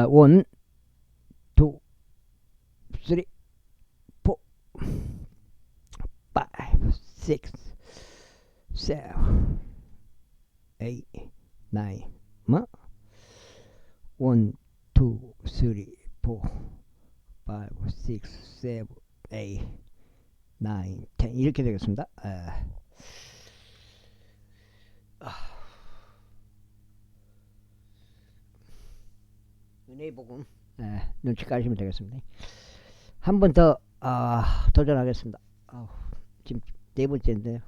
1, 2, 3, 4, 5, 6, 7, 8, 9. 뭐? 1, 2, 3, 4, 5, 6, 7, 8, 9, 10 이렇게 되겠습니다. 은혜의 복음 눈치 까시면 되겠습니다. 한 번 더 도전하겠습니다. 지금 네 번째인데요.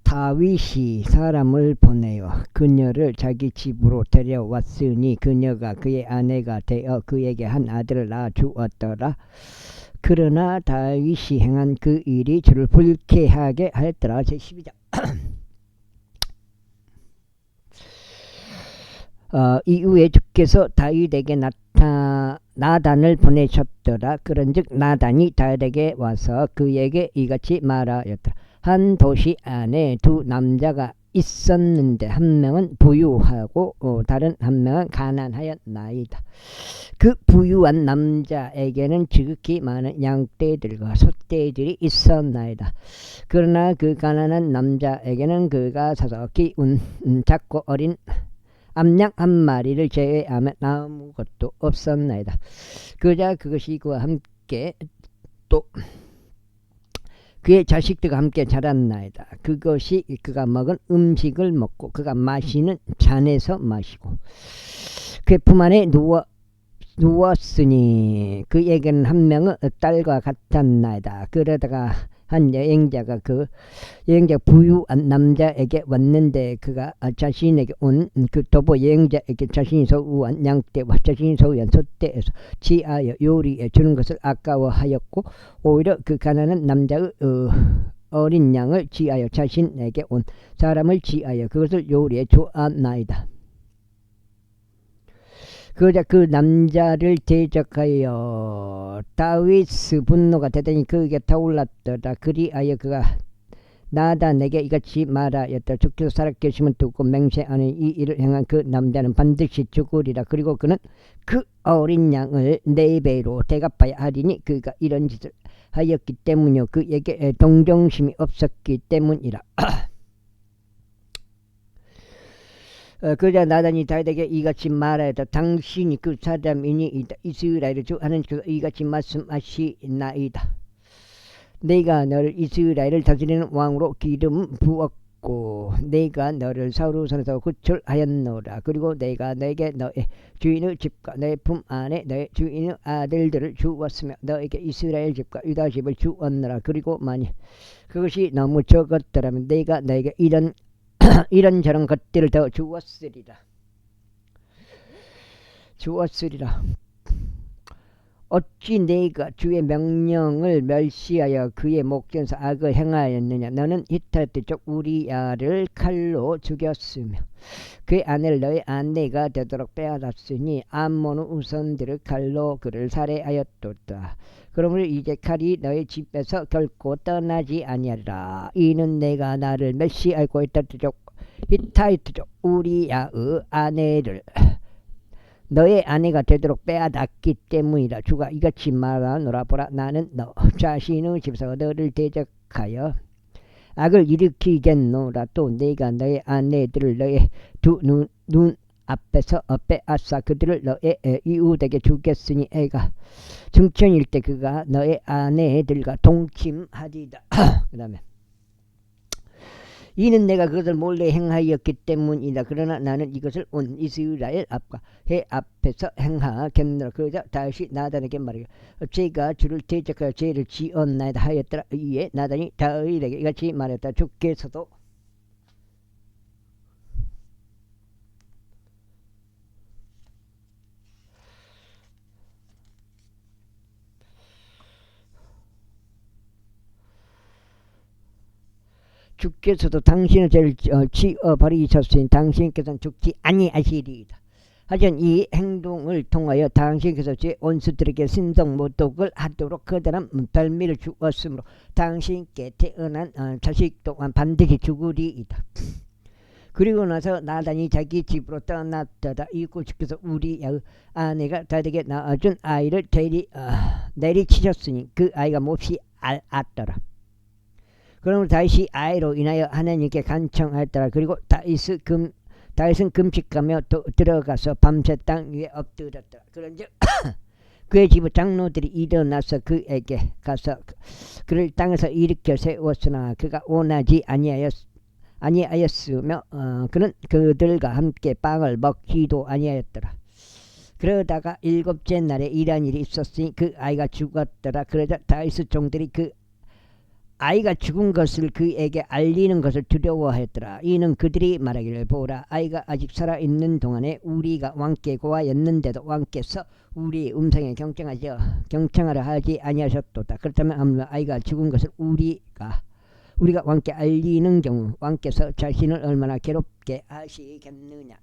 다윗이 사람을 보내어 그녀를 자기 집으로 데려왔으니 그녀가 그의 아내가 되어 그에게 한 아들을 낳아 주었더라. 그러나 다윗이 행한 그 일이 주를 불쾌하게 하였더라. 제12장. 이후에 주께서 다윗에게 나단을 보내셨더라. 그런즉 나단이 다윗에게 와서 그에게 이같이 말하였더라. 한 도시 안에 두 남자가 있었는데 한 명은 부유하고 다른 한 명은 가난하였나이다. 그 부유한 남자에게는 지극히 많은 양떼들과 소떼들이 있었나이다. 그러나 그 가난한 남자에게는 그가 사서 키운 작고 어린 암양 한 마리를 제외하면 아무것도 없었나이다. 그자 그것이 그와 함께 또 그의 자식들과 함께 자랐나이다. 그것이 그가 먹은 음식을 먹고 그가 마시는 잔에서 마시고 그의 품 안에 누웠으니 그에게는 한 명은 딸과 같았나이다. 그러다가 한 여행자가 그 여행자 부유한 남자에게 왔는데 그가 자신에게 온 그 도보 여행자에게 자신이 소유한 양떼와 자신이 소유한 소떼에서 취하여 요리해 주는 것을 아까워하였고 오히려 그 가난한 남자의 어린 양을 취하여 자신에게 온 사람을 취하여 그것을 요리해 주었나이다. 그러자 그 남자를 대적하여 다윗의 분노가 대단히 그에게 타올랐더라. 그리하여 그가 나단에게 이같이 말하였다. 주께서 살아계심을 두고 맹세하는 이 일을 행한 그 남자는 반드시 죽으리라. 그리고 그는 그 어린 양을 4배로 대갚아야 하리니 그가 이런 짓을 하였기 때문이요 그에게 동정심이 없었기 때문이라. 그러자 나단이 다윗에게 이같이 말하였다. 당신이 그 사람이니 이스라엘의 주 하나님께서 이같이 말씀하시나이다. 내가 너를 이스라엘을 다스리는 왕으로 기름 부었고 내가 너를 사울의 손에서 구출하였노라. 그리고 내가 너에게 너의 주인의 집과 너의 품 안에 너의 주인의 아들들을 주었으며 너에게 이스라엘 집과 유다 집을 주었노라. 그리고 만일 그것이 너무 적었더라면 내가 너에게 이런저런 것들을 더 주었으리라. 어찌 내가 주의 명령을 멸시하여 그의 목전에서 악을 행하였느냐. 너는 히타트 족 우리야를 칼로 죽였으며 그의 아내를 너의 아내가 되도록 빼앗았으니 암몬의 우선들을 칼로 그를 살해하였도다. 그러므로 이제 칼이 너의 집에서 결코 떠나지 아니하리라. 이는 내가 나를 멸시하고 히타이트족 우리야의 아내를 너의 아내가 되도록 빼앗았기 때문이라. 주가 이같이 말하노라. 보라 나는 너 자신의 집에서 너를 대적하여 악을 일으키겠노라. 또 내가 너의 아내들을 너의 두 눈 앞에서 빼앗아 그들을 너의 이웃에게 주겠으니 애가 중천일 때 그가 너의 아내들과 동침하리라. 그 다음에 이는 내가 그것을 몰래 행하였기 때문이다. 그러나 나는 이것을 온 이스라엘 앞과 해 앞에서 행하겠노라. 그러자 다윗이 나단에게 말하여 제가 주를 대적하여 죄를 지었나이다 하였더라. 이에 나단이 다윗에게 이같이 말했다. 주께서도 당신의 죄를 지어버리셨으니 당신께서는 죽지 아니하시리이다. 하지만 이 행동을 통하여 당신께서 제 원수들에게 신성모독을 하도록 커다란 별미를 주었으므로 당신께 태어난 자식 또한 반드시 죽으리이다. 그리고 나서 나단이 자기 집으로 떠났더라. 이웃집에서 우리 아내가 다되게 낳아준 아이를 내리치셨으니 그 아이가 몹시 앓았더라. 그러므로 다윗이 아이로 인하여 하나님께 간청하였더라. 그리고 다윗은 금식하며 들어가서 밤새 땅 위에 엎드렸더라. 그런즉 그의 집의 장로들이 일어나서 그에게 가서 그를 땅에서 일으켜 세웠으나 그가 원하지 아니하였으며 그는 그들과 함께 빵을 먹지도 아니하였더라. 그러다가 7째 날에 이러한 일이 있었으니 그 아이가 죽었더라. 그러자 다윗의 종들이 그 아이가 죽은 것을 그에게 알리는 것을 두려워하였더라. 이는 그들이 말하기를 보라, 아이가 아직 살아있는 동안에 우리가 왕께 고하였는데도 왕께서 우리의 음성에 경청하려 하지 아니하셨도다. 그렇다면 아무나 아이가 죽은 것을 우리가 왕께 알리는 경우 왕께서 자신을 얼마나 괴롭게 하시겠느냐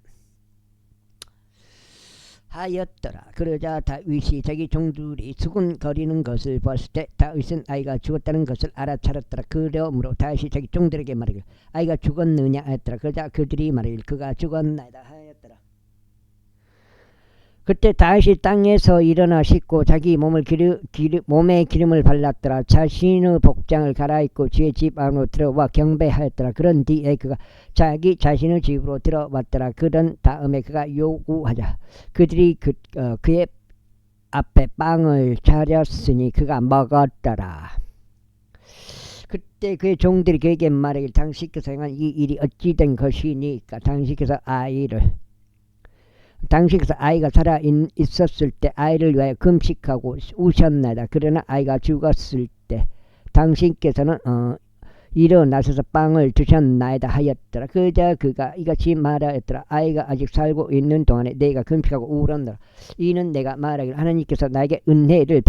하였더라. 그러자 다윗이 자기 종들이 수군거리는 것을 보았을 때 다윗은 아이가 죽었다는 것을 알아차렸더라. 그러므로 다윗이 자기 종들에게 말하기를 아이가 죽었느냐 하였더라. 그러자 그들이 말하기를 그가 죽었나이다 하였더라. 그때 다윗이 땅에서 일어나 씻고 자기 몸에 기름을 발랐더라. 자신의 복장을 갈아입고 주의 집 안으로 들어와 경배하였더라. 그런 뒤에 그가 자기 자신의 집으로 들어왔더라. 그런 다음에 그가 요구하자 그들이 그의 앞에 빵을 차렸으니 그가 먹었더라. 그때 그의 종들이 그에게 말하기를 당신께서 행한 이 일이 어찌 된 것이니까? 당신께서 아이가 살아 있었을 때 아이를 위하여 금식하고 우셨나이다. 그러나 아이가 죽었을 때 당신께서는 일어나셔서 빵을 주셨나이다 하였더라. 그자 그가 이같이 말하였더라. 아이가 아직 살고 있는 동안에 내가 금식하고 울었노라. 이는 내가 말하기를 하나님께서 나에게 은혜를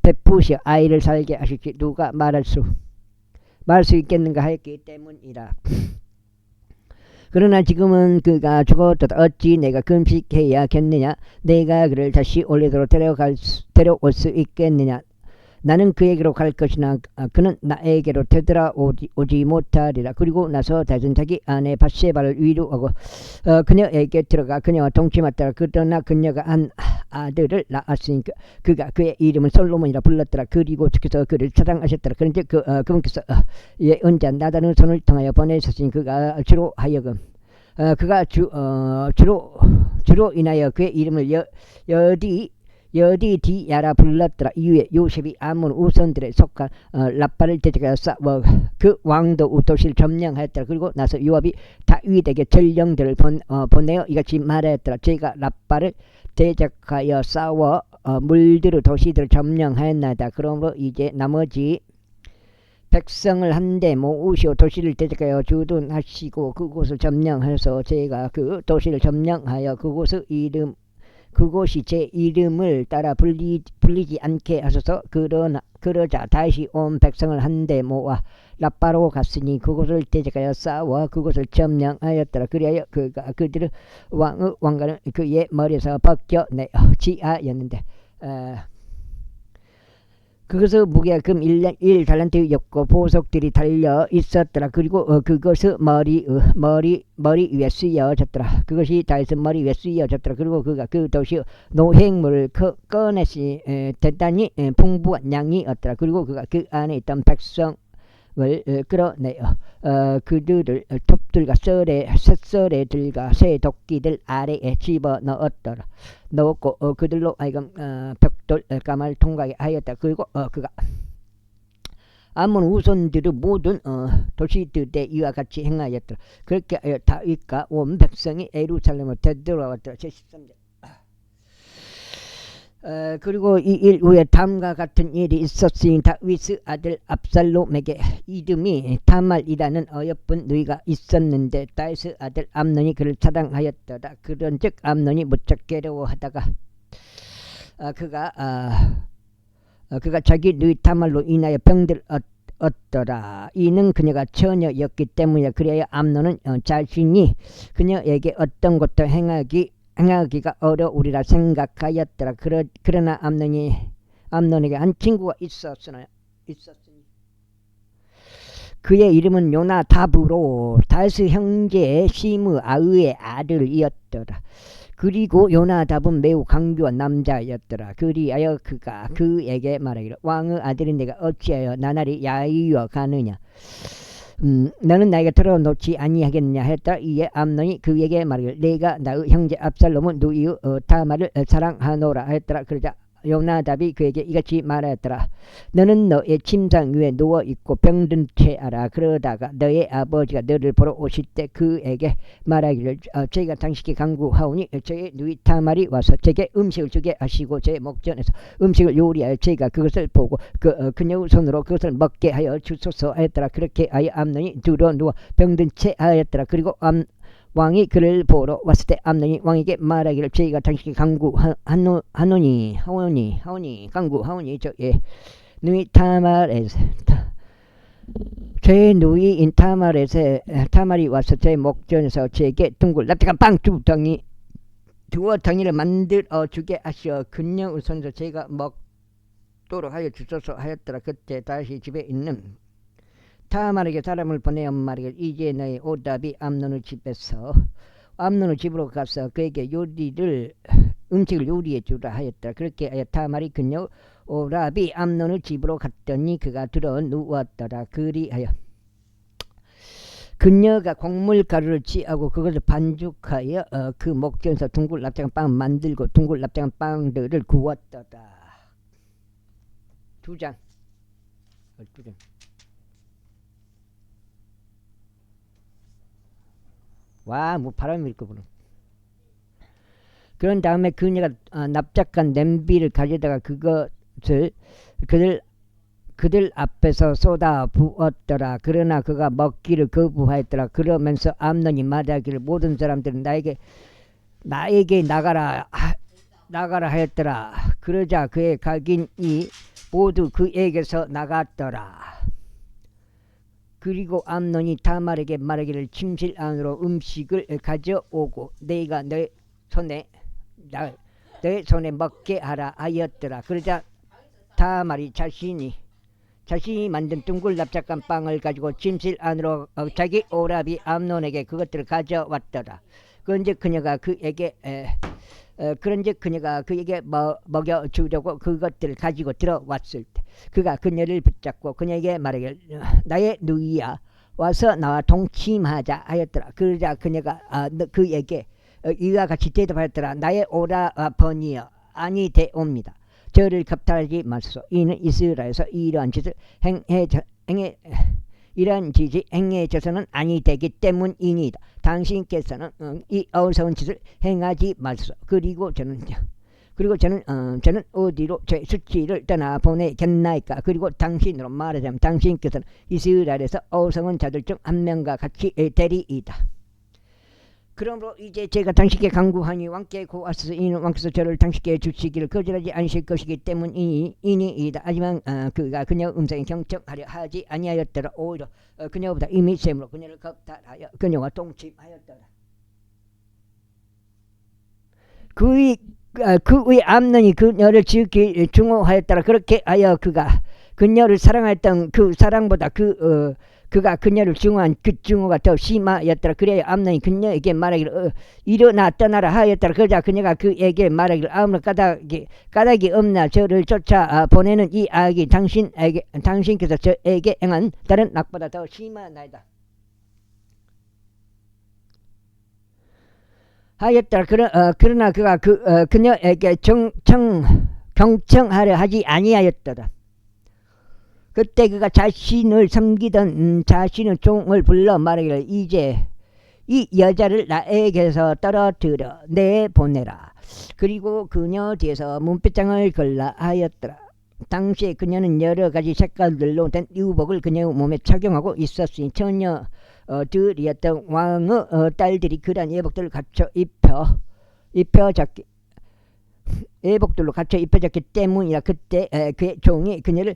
베푸시어 아이를 살게 하실지 누가 말할 수 있겠는가 하였기 때문이라. 그러나 지금은 그가 죽었도다. 어찌 내가 금식해야겠느냐? 내가 그를 다시 올리도록 데려올 수 있겠느냐? 나는 그에게로 갈 것이나 그는 나에게로 되돌아오지 못하리라. 그리고 나서 다윗은 자기 아내 밧세바를 위로하고 그녀에게 들어가 그녀와 동침하더라. 그러나 그녀가 한 아들을 낳았으니 그가 그의 이름은 솔로몬이라 불렀더라. 그리고 주께서 그를 사랑하셨더라. 그런데 그분께서 예언자 나단의 손을 통하여 보내셨으니 그가 주로 인하여 그의 이름을 여디디야라 불렀더라. 이후에 요셉이 아몬 우선들에 속한 라빠를 대적하여 싸워 그 왕도 도시를 점령하였더라. 그리고 나서 요압이 다윗에게 전령들을 보내어 이같이 말하였더라. 제가 라빠를 대적하여 싸워 물들의 도시들을 점령하였나이다. 그러므로 이제 나머지 백성을 한데 모으시오 도시를 대적하여 주둔하시고 그곳을 점령해서 제가 그 도시를 점령하여 그곳이 제 이름을 따라 불리지 않게 하소서. 그러자 다시 온 백성을 한데 모아 라빠로 갔으니 그곳을 대적하여 싸워 그곳을 점령하였더라. 그리하여 그들의 왕관을 그의 머리에서 벗겨내어 지하였는데 그것의 무게가 금 1달란트였고 보석들이 달려 있었더라. 그리고 그것의 머리 위에 쓰여졌더라. 그것이 다윗의 머리 위에 쓰여졌더라. 그리고 그가 그 도시의 노획물을 꺼내시 대단히 풍부한 양이었더라. 그리고 그가 그 안에 있던 백성을 끌어내어 그들을 톱들과 쇳썰애들과 새 도끼들 아래에 집어넣었더라. 넣었고 그들로 하여금 벽돌 까마를 통과하게 하였다. 그리고 그가 아몬 우선들의 모든 도시들에 이와 같이 행하였더라. 그렇게 하여 다윗과 온 백성이 예루살렘으로 되돌아왔더라. 제13절. 그리고 이 일 후에 다음과 같은 일이 있었으니 다윗의 아들 압살롬에게 이름이 다말이라는 어여쁜 누이가 있었는데 다윗의 아들 암논이 그를 사랑하였더라. 그런즉 암논이 무척 괴로워하다가 그가 자기 누이 다말로 인하여 병들 얻더라. 이는 그녀가 처녀였기 때문이라. 그래야 암논은 자신이 그녀에게 어떤 것도 행하기가 어려우리라 생각하였더라. 그러나 암논에게 한 친구가 있었으니 그의 이름은 요나답으로 다스 형제의 시므 아으의 아들이었더라. 그리고 요나답은 매우 강교한 남자였더라. 그리하여 그가 그에게 말하기를 왕의 아들인 내가 어찌하여 나날이 야위어 가느냐. 너는 나에게 들어놓지 아니하겠느냐 했더라. 이에 암논이 그에게 말하기를 내가 나의 형제 압살롬은 누이의 다말을 사랑하노라 했더라. 그러자 요나답이 그에게 이같이 말하였더라. 너는 너의 침상 위에 누워있고 병든 채 하라. 그러다가 너의 아버지가 너를 보러 오실 때 그에게 말하기를 제가 당신께 간구하오니 저의 누이 타말이 와서 제게 음식을 주게 하시고 제 목전에서 음식을 요리하여 제가 그것을 보고 그녀의 손으로 그것을 먹게 하여 주소서 하였더라. 그렇게 하여 암논이 들어 누워 병든 채 하였더라. 그리고 왕이 그를 보러 왔을 때 암논이 왕에게 말하기를 제가 당신께 간구하오니 저의 누이 타말에서 제 누이인 타말이 와서 제 목전에서 제게 둥글 납작한 빵 두어 덩이를 만들어 주게 하시어 그녀의 손에서 제가 먹도록 하여 주소서 하였더라. 그때 다시 집에 있는 타말에게 사람을 보내어 말하기를 이제 너의 오답이 암논의 집으로 가서 그에게 음식을 요리해 주라 하였더라. 그렇게 하여 타말이 그녀 오랍이 암논의 집으로 갔더니 그가 들어 누웠더라. 그리하여 그녀가 곡물가루를 취하고 그것을 반죽하여 그 목전에서 둥글 납작한 빵 만들고 둥글 납작한 빵들을 구웠더라. 2장. 와, 뭐 바람이 일거구나. 그런 다음에 그녀가 납작한 냄비를 가져다가 그것을 그들 앞에서 쏟아 부었더라. 그러나 그가 먹기를 거부하였더라. 그러면서 암논이 말하기를 모든 사람들은 나에게 나가라 하였더라. 그러자 그의 각인이 모두 그에게서 나갔더라. 그리고 암논이 타말에게 말하기를 침실 안으로 음식을 가져오고 내가 내 손에 먹게 하라 하였더라. 그러자 타말이 자신이 만든 둥글 납작한 빵을 가지고 침실 안으로 자기 오랍이 암논에게 그것들을 가져왔더라. 그런즉 그녀가 그에게 먹여주려고 그것들을 가지고 들어왔을 때 그가 그녀를 붙잡고 그녀에게 말하기를 나의 누이야 와서 나와 동침하자 하였더라. 그러자 그녀가 그에게 이와 같이 대답하였더라. 나의 오라버니여 아니 되옵니다. 저를 겁탈하지 마소서. 이는 이스라엘에서 이러한 짓을 행해져서는 아니 되기 때문이니이다. 당신께서는 이 어리석은 짓을 행하지 마소서. 그리고 저는 어디로 제 수치를 떠나 보내겠나이까. 그리고 당신으로 말하자면 당신께서는 이스라엘에서 어리석은 자들 중 한 명과 같이 되리이다. 그러므로 이제 제가 당신께 간구하니 왕께 고하소서. 이는 왕께서 저를 당신께 주시기를 거절하지 않으실 것이기 때문이니이다. 하지만 그가 그녀 음성에 경청하려 하지 아니하였더라. 오히려 그녀보다 이미 셈으로 그녀를 겁탈하여 그녀와 동침하였더라. 그의 암논이 그녀를 지극히 중호하였더라. 그렇게 하여 그가 그녀를 사랑하였던 그 사랑보다 그가 그녀를 중호한 그 중호가 더 심하였더라. 그래야 암논이 그녀에게 말하기를 일어나 떠나라 하였더라. 그러자 그녀가 그에게 말하기를 아무런 까닭이 없나. 저를 쫓아 보내는 이 악이 당신께서 저에게 행한 다른 악보다 더 심하나이다 하였더라. 그러나 그가 그녀에게 경청하려 하지 아니하였더라. 그때 그가 자신을 섬기던 자신의 종을 불러 말하기를 이제 이 여자를 나에게서 떨어뜨려 내보내라. 그리고 그녀 뒤에서 문빗장을 걸라 하였더라. 당시에 그녀는 여러 가지 색깔들로 된 유복을 그녀의 몸에 착용하고 있었으니 처녀들이었던 왕의 딸들이 그러한 예복들을 갖춰 예복들로 갖춰 입혀졌기 때문이라. 그때 그의 종이 그녀를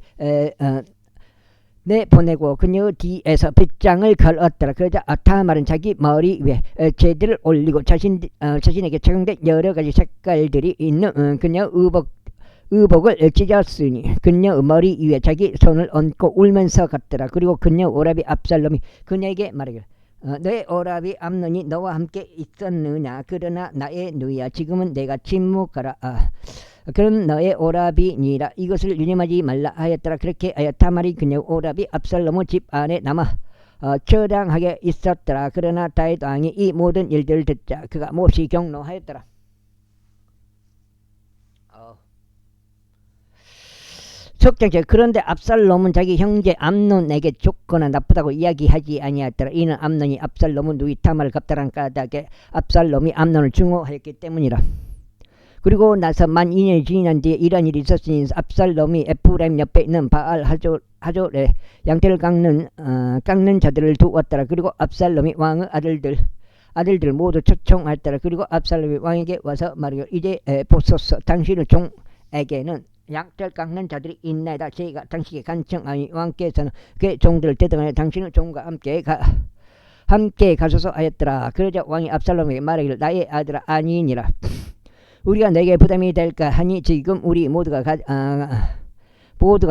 내보내고 그녀 뒤에서 빗장을 걸었더라. 그러자 타말은 자기 머리 위에 재들을 올리고 자신에게 착용된 여러 가지 색깔들이 있는 그녀 의복을 찢었으니 그녀의 머리 위에 자기 손을 얹고 울면서 갔더라. 그리고 그녀 오라비 압살롬이 그녀에게 말하기를 너의 오라비 암논이 너와 함께 있었느냐. 그러나 나의 누이야 지금은 내가 침묵하라. 그럼 너의 오라비니라. 이것을 유념하지 말라 하였더라. 그렇게 하여 다말이 그녀 오라비 압살롬의 집 안에 남아 처량하게 있었더라. 그러나 다윗 왕이 이 모든 일들을 듣자 그가 몹시 경노하였더라. 속정체 그런데 압살롬은 자기 형제 암논에게 좋거나 나쁘다고 이야기하지 아니하였더라. 이는 암논이 압살롬은 누이 다말을 갑달한 까닭에 압살롬이 암논을 증오하였기 때문이라. 그리고 나서 만 2년이 지난 뒤에 이런 일이 있었으니 압살롬이 에프라임 옆에 있는 바알 하졸에 양떼를 깎는 자들을 두었더라. 그리고 압살롬이 왕의 아들들 모두 초청하였더라. 그리고 압살롬이 왕에게 와서 말하기를 이제 보소서 당신의 종에게는 양떼를 깎는 자들이 있나이다. 저희가 당신에게 간청하니 왕께서는 그의 종들을 대등하여 당신의 종과 함께 가소서 하였더라. 그러자 왕이 압살롬에게 말하기를 나의 아들아 아니니라. 우리가 내게 부담이 될까 하니 지금 우리 모두가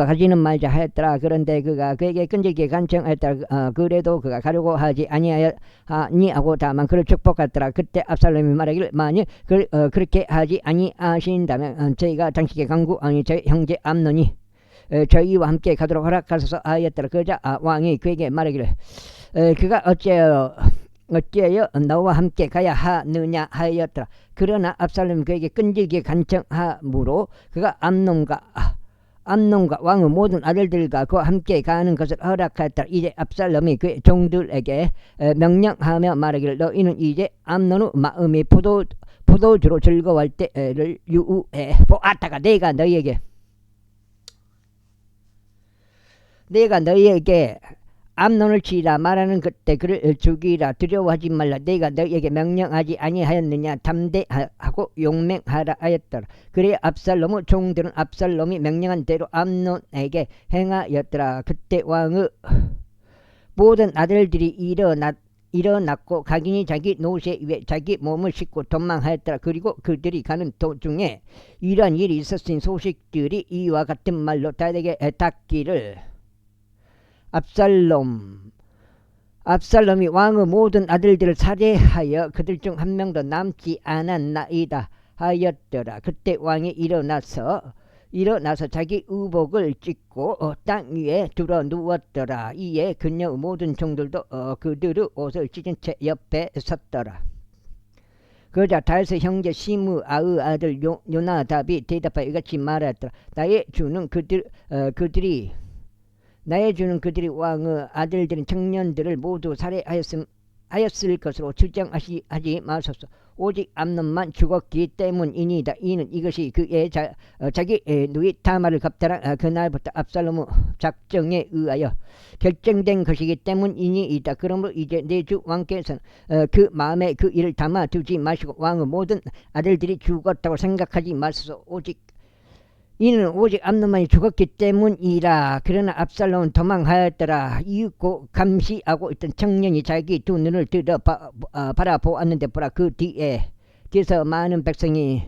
가지는 말자 하였더라. 그런데 그가 그에게 끈질기게 간청하였더라. 그래도 그가 가려고 하지 아니하고 다만 그를 축복하였더라. 그때 압살롬이 말하기를 만일 그렇게 하지 아니하신다면 저희가 당신에게 강구하니 저희 형제 암논이 저희와 함께 가도록 허락하소서 하였더라. 그러자 왕이 그에게 말하기를 그가 어째여 너와 함께 가야 하느냐 하였더라. 그러나 압살롬이 그에게 끈질기게 간청하므로 그가 암논과 왕의 모든 아들들과 그와 함께 가는 것을 허락하였더라. 이제 압살롬이 그의 종들에게 명령하며 말하기를 너희는 이제 암논의 마음이 포도주로 즐거워할 때를 유우해 보았다가 내가 너희에게 암논을 치라 말하는 그때 그를 죽이라 두려워하지 말라 내가 너희에게 명령하지 아니하였느냐 담대하고 용맹하라 하였더라. 그래 압살롬의 종들은 압살롬이 명령한 대로 암논에게 행하였더라. 그때 왕의 모든 아들들이 일어났고 각인이 자기 노새 위에 자기 몸을 싣고 도망하였더라. 그리고 그들이 가는 도중에 이러한 일이 있었으니 소식들이 이와 같은 말로 다윗에게 닿기를 압살롬이 왕의 모든 아들들을 살해하여 그들 중 한 명도 남지 않았나이다 하였더라. 그때 왕이 일어나서 자기 의복을 찢고 땅 위에 들어 누웠더라. 이에 그녀의 모든 종들도 그들의 옷을 찢은 채 옆에 섰더라. 그러자 다윗의 형제 시므아의 아들 요나답이 대답하여 이같이 말하였더라. 나의 주는 그들이 왕의 아들들인 청년들을 모두 살해하였을 것으로 추정하지 마소서. 오직 암논만 죽었기 때문이니이다. 이는 이것이 그의 자기 누이 다말을 갑달한 그날부터 압살롬의 작정에 의하여 결정된 것이기 때문이니이다. 그러므로 이제 내 주 왕께서는 그 마음에 그 일을 담아두지 마시고 왕의 모든 아들들이 죽었다고 생각하지 마소서. 이는 오직 암논만이 죽었기 때문이라. 그러나 압살롬은 도망하였더라. 이윽고 감시하고 있던 청년이 자기 두 눈을 들어 바라보았는데 보라 그 뒤에서 많은 백성이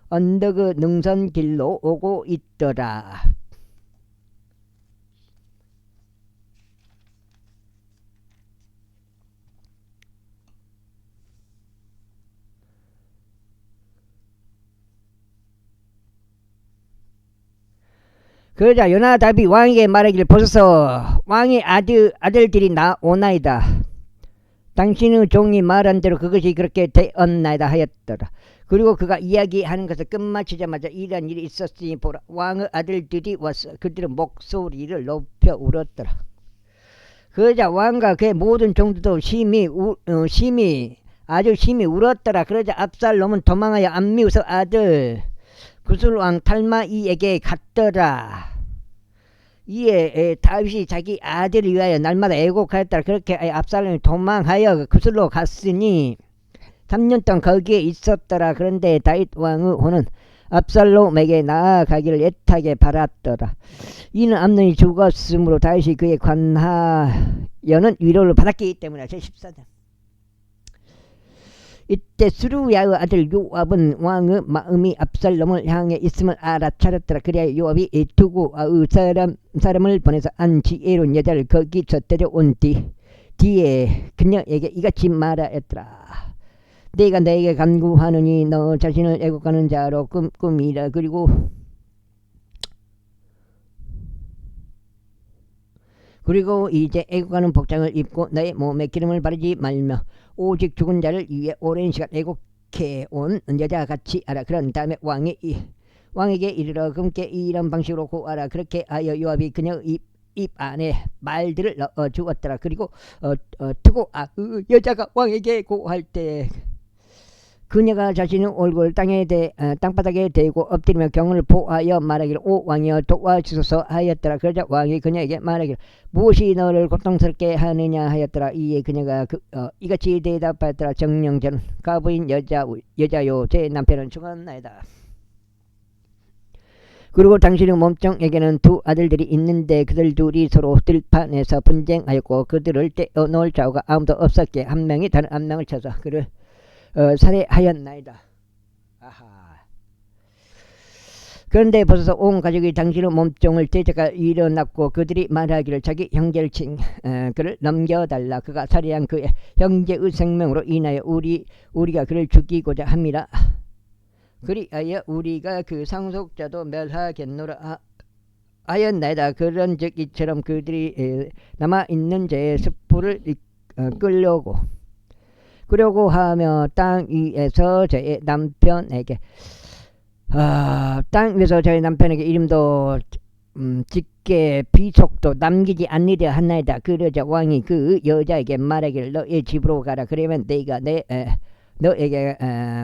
언덕의 능선길로 오고 있더라. 그러자 요나답이 왕에게 말하기를 보소서 왕의 아들들이 나오나이다. 당신의 종이 말한 대로 그것이 그렇게 되었나이다 하였더라. 그리고 그가 이야기하는 것을 끝마치자마자 이러한 일이 있었으니 보라 왕의 아들들이 와서 그들의 목소리를 높여 울었더라. 그러자 왕과 그의 모든 종들도 아주 심히 울었더라. 그러자 압살롬은 도망하여 암미우스 아들 구슬왕 탈마이에게 갔더라. 이에 다윗이 자기 아들을 위하여 날마다 애곡하였더라. 그렇게 압살롬이 도망하여 구슬로 갔으니 3년 동안 거기에 있었더라. 그런데 다윗 왕의 혼은 압살롬에게 나아가기를 애타게 바랐더라. 이는 암논이 죽었으므로 다윗이 그에 관하여는 위로를 받았기 때문이다. 제14장 이때 스루야의 아들 요압은 왕의 마음이 압살롬을 향해 있음을 알아차렸더라. 그래야 요압이 두고 사람을 보내서 안 지혜로운 여자를 거기서 데려온 뒤에 그녀에게 이같이 말하였더라. 내가 너에게 간구하느니 너 자신을 애국하는 자로 꾸미라. 그리고 이제 애국하는 복장을 입고 너의 몸에 기름을 바르지 말며 오직 죽은 자를 위해 오랜 시간 애국해온 여자같이 하라. 그런 다음에 왕에게 이르러 그분께 이런 방식으로 고하라. 그렇게 하여 요압이 그녀 입 안에 말들을 넣어 주었더라. 그리고 두고 여자가 왕에게 고할 때 그녀가 자신의 얼굴을 땅바닥에 대고 엎드리며 경을 보하여 말하기를 오 왕이여 도와주소서 하였더라. 그러자 왕이 그녀에게 말하기를 무엇이 너를 고통스럽게 하느냐 하였더라. 이에 그녀가 이같이 대답하였더라. 정녕 저는 가부인 여자요 제 남편은 죽었나이다. 그리고 당신의 몸종에게는 두 아들들이 있는데 그들 둘이 서로 들판에서 분쟁하였고 그들을 떼어놓을 자가 아무도 없었기에 한 명이 다른 한 명을 쳐서 그를 살해하였나이다. 아하. 그런데 벌써 온 가족이 당신의 몸종을 대적하 일어났고 그들이 말하기를 자기 형제를 그를 넘겨달라. 그가 살해한 그의 형제의 생명으로 인하여 우리가 그를 죽이고자 함이라. 그리하여 우리가 그 상속자도 멸하겠노라 하였나이다. 그런즉 이처럼 그들이 남아있는 자의 습부를 끌려고 하며 땅 위에서 저의 남편에게 이름도 짓게 비속도 남기지 않으려 하나이다. 그러자 왕이 그 여자에게 말하기를 너의 집으로 가라. 그러면 내가 너에게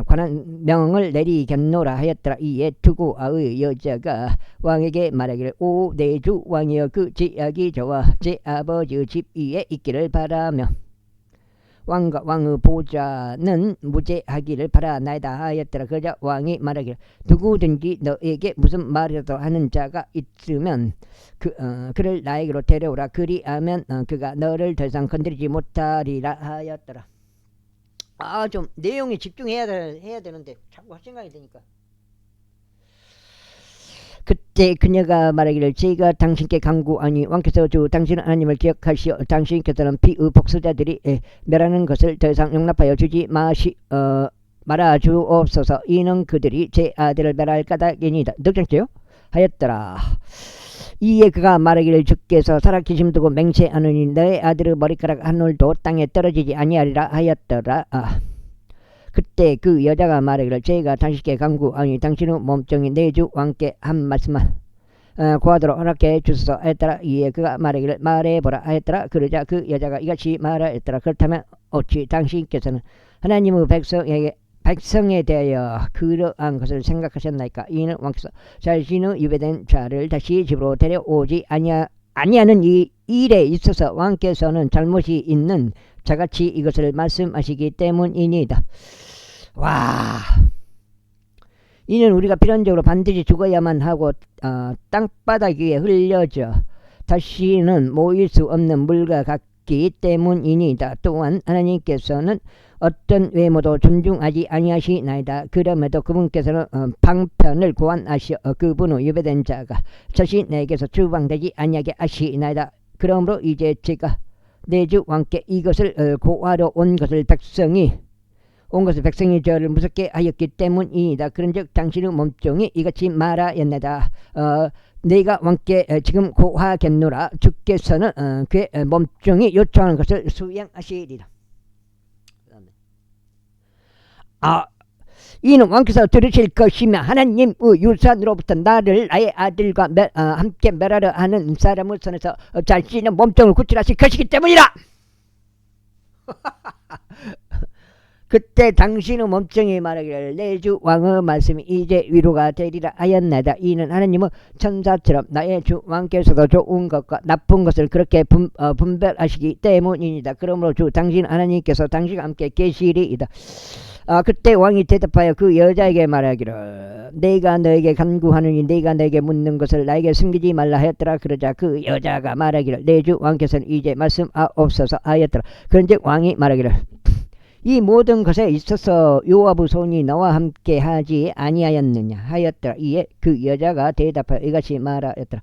관한 명을 내리겠노라 하였더라. 이에 두고아의 여자가 왕에게 말하기를 오 내 주 왕이여 그 제약이 저와 제 아버지의 집 위에 있기를 바라며 왕과 왕의 보좌는 무죄하기를 바라나이다 하였더라. 그러자 왕이 말하기를 누구든지 너에게 무슨 말이라도 하는 자가 있으면 그를 나에게로 데려오라. 그리하면 그가 너를 더 이상 건드리지 못하리라 하였더라. 좀 내용에 집중해야 되는데 자꾸 생각이 되니까. 그때 그녀가 말하기를 제가 당신께 간구하니 왕께서 당신은 하나님을 기억하시어 당신께서는 피의 복수자들이 멸하는 것을 더 이상 용납하여 주지 말아 주옵소서. 이는 그들이 제 아들을 멸할 까닭이니이다. 넉장째요? 하였더라. 이에 그가 말하기를 주께서 살아계심 두고 맹세하느니 너의 아들의 머리카락 한 올도 땅에 떨어지지 아니하리라 하였더라. 그때 그 여자가 말하기를 제가 당신께 간구하니 당신의 몸종이 내 주 왕께 한 말씀만 구하도록 허락해 주소서 하였더라. 이에 그가 말하기를 말해보라 하였더라. 그러자 그 여자가 이같이 말하였더라. 그렇다면 어찌 당신께서는 하나님의 백성에 대하여 그러한 것을 생각하셨나이까? 이는 왕께서 자신의 유배된 자를 다시 집으로 데려오지 아니하는 이 일에 있어서 왕께서는 잘못이 있는 자같이 이것을 말씀하시기 때문이니이다. 와, 이는 우리가 필연적으로 반드시 죽어야만 하고 땅바닥 위에 흘려져 다시는 모일 수 없는 물과 같기 때문이니이다. 또한 하나님께서는 어떤 외모도 존중하지 아니하시나이다. 그럼에도 그분께서는 방편을 고안하시어 그분의 유배된 자가 자신에게서 추방되지 아니하게 하시나이다. 그러므로 이제 제가 내 주 왕께 이것을 고하러 온 것을 백성이 저를 무섭게 하였기 때문이다. 그런즉 당신의 몸종이 이같이 말하였나이다. 내가 왕께 지금 고하겠노라. 주께서는 그의 몸종이 요청하는 것을 수행하시리라. 이는 왕께서 들으실 것이며 하나님의 유산으로부터 나를 나의 아들과 함께 멸하려 하는 사람의 손에서 자신의 몸종을 구출하실 것이기 때문이라. 그때 당신의 몸종이 말하기를 내 주 왕의 말씀이 이제 위로가 되리라 하였나이다. 이는 하나님의 천사처럼 나의 주 왕께서도 좋은 것과 나쁜 것을 그렇게 분별하시기 때문이니다. 그러므로 주 당신 하나님께서 당신과 함께 계시리이다. 그때 왕이 대답하여 그 여자에게 말하기를 내가 너에게 간구하느니 내가 내게 묻는 것을 나에게 숨기지 말라 하였더라. 그러자 그 여자가 말하기를 내 주 왕께서는 이제 말씀하옵소서 하였더라. 그런즉 왕이 말하기를 이 모든 것에 있어서 요압의 손이 너와 함께 하지 아니하였느냐 하였더라. 이에 그 여자가 대답하여 이같이 말하였더라.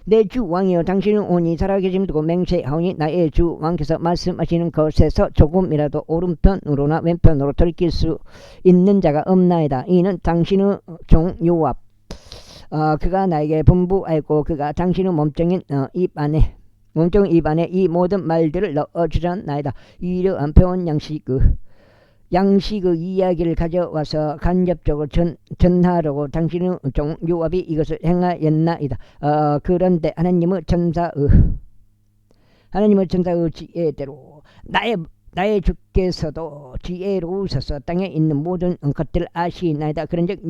내 주 왕이여, 당신은 오니 살아계심 두고 맹세하오니 나의 주 왕께서 말씀하시는 것에서 조금이라도 오른편으로나 왼편으로 돌이킬 수 있는 자가 없나이다. 이는 당신의 종 요압, 그가 나에게 분부하였고 그가 당신의 몸종인 입 안에 이 모든 말들을 넣어주셨나이다. 이러한 배운 양식의 이야기를 가져와서 간접적으로 전하려고 당신의 종 요압이 이것을 행하였나이다. 그런데 하나님의 천사의 지혜대로 나의 주께서도 지혜로우셔서 땅에 있는 모든 것들을 아시나이다. 그런즉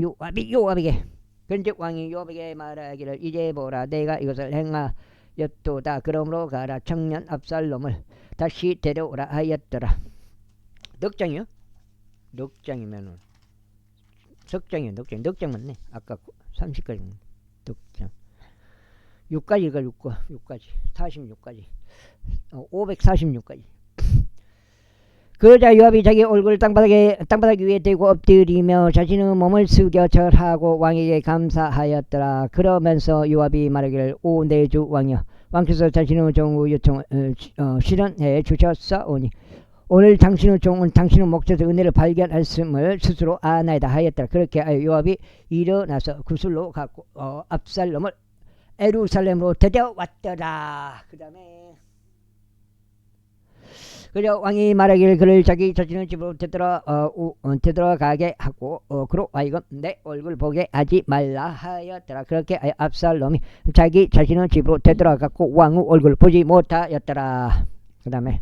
왕이 요압에게 말하기를 이제 보라, 내가 이것을 행하였도다. 그러므로 가라, 청년 압살롬을 다시 데려오라 하였더라. 넉 장이요? 넉장이면은 넉장 맞네. 아까 30까지 넉장 6까지 읽어. 6까지 46까지 546까지. 그러자 요압이 자기 얼굴을 땅바닥 위에 대고 엎드리며 자신의 몸을 숙여 절하고 왕에게 감사하였더라. 그러면서 요압이 말하기를 오 내 주 왕이여, 왕께서 자신의 종의 요청을 실현해 주셨사오니 오늘 당신의 종은 당신의 목젖의 은혜를 발견했음을 스스로 아나이다 하였더라. 그렇게 하여 요압이 일어나서 구슬로 갖고 압살롬을 예루살렘으로 데려왔더라. 그 다음에 그저 왕이 말하기를 그를 자신의 집으로 되돌아가게 하고 그로 하여금 내 얼굴 보게 하지 말라 하였더라. 그렇게 하여 압살롬이 자신의 집으로 되돌아갔고 왕의 얼굴 보지 못하였더라. 그 다음에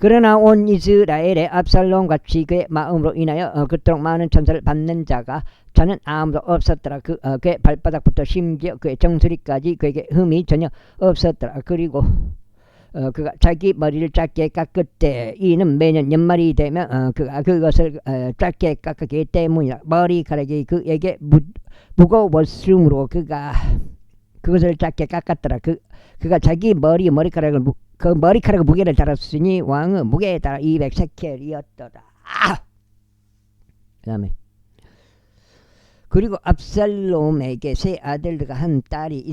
그러나 온 이스라엘의 압살롬같이 그의 마음으로 인하여 그토록 많은 천사를 받는 자는 아무도 없었더라. 그의 발바닥부터 심지어 그의 정수리까지 그에게 흠이 전혀 없었더라. 그리고 그가 자기 머리를 짧게 깎을 때 이는 매년 연말이 되면 그가 그것을 짧게 깎았기 때문이라. 머리카락이 그에게 무거웠으므로 그가 그것을 짧게 깎았더라. 그가 자기 머리카락을 그 머리카락 무게를 달았으니 왕의 무게에 따라 200세켈이었더라. 그 다음에 그리고 압살롬에게 세 아들과 한 딸이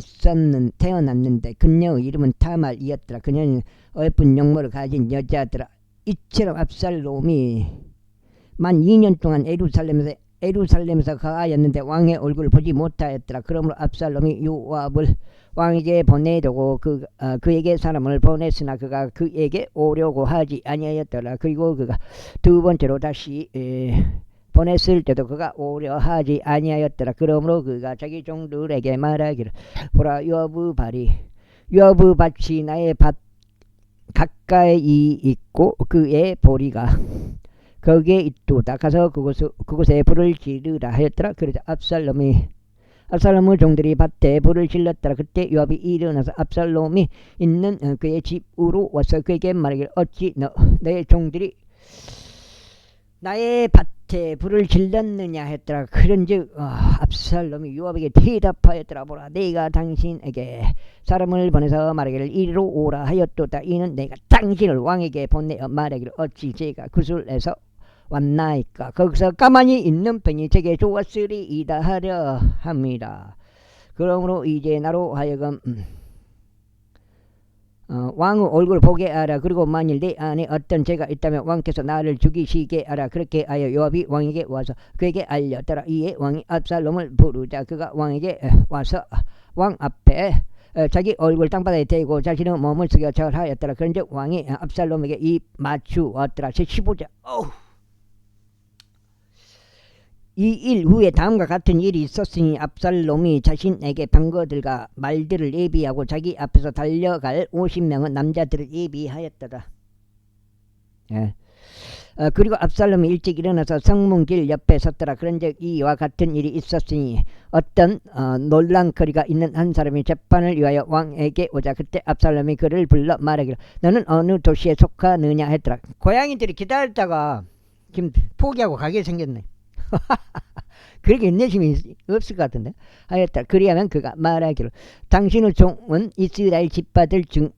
태어났는데 그녀의 이름은 타말이었더라. 그녀는 예쁜 용모를 가진 여자더라. 이처럼 압살롬이 만 2년 동안 예루살렘에서 거하였는데 왕의 얼굴을 보지 못하였더라. 그러므로 압살롬이 요압을 왕에게 보내려고 그에게 사람을 보냈으나 그가 그에게 오려고 하지 아니하였더라. 그리고 그가 두 번째로 다시 보냈을 때도 그가 오려 하지 아니하였더라. 그러므로 그가 자기 종들에게 말하기를 보라, 요압의 밭이 나의 밭 가까이 있고 그의 보리가 거기에 있도다. 가서 그곳에 불을 지르라 하였더라. 그러자 압살롬의 종들이 밭에 불을 질렀더라. 그때 요압이 일어나서 압살롬이 있는 그의 집으로 와서 그에게 말하기를 어찌 너의 종들이 나의 밭에 불을 질렀느냐 했더라. 그런즉 압살롬이 요압에게 대답하였더라. 보라, 내가 당신에게 사람을 보내서 말하기를 이리로 오라 하였도다. 이는 내가 당신을 왕에게 보내어 말하기를 어찌 제가 구슬에서 왔나이까. 거기서 가만히 있는 편이 제게 좋았으리이다 하려 합니다. 그러므로 이제 나로 하여금 왕의 얼굴 보게 하라. 그리고 만일 내 안에 어떤 죄가 있다면 왕께서 나를 죽이시게 하라. 그렇게 하여 요압이 왕에게 와서 그에게 알렸더라. 이에 왕이 압살롬을 부르자 그가 왕에게 와서 왕 앞에 자기 얼굴 땅바닥에 대고 자신의 몸을 숙여 절하였더라. 그런즉 왕이 압살롬에게 입 맞추었더라. 제15절. 이 일 후에 다음과 같은 일이 있었으니 압살롬이 자신에게 병거들과 말들을 예비하고 자기 앞에서 달려갈 50명의 남자들을 예비하였더라. 그리고 압살롬이 일찍 일어나서 성문길 옆에 섰더라. 그런즉 이와 같은 일이 있었으니 어떤 놀랑거리가 있는 한 사람이 재판을 위하여 왕에게 오자. 그때 압살롬이 그를 불러 말하기를 너는 어느 도시에 속하느냐 했더라. 고양이들이 기다렸다가 지금 포기하고 가게 생겼네. 그렇게 인내심이 없을 것 같은데 하였다. 그리하면 그가 말하기를 당신의 종은 이스라엘 집파들 중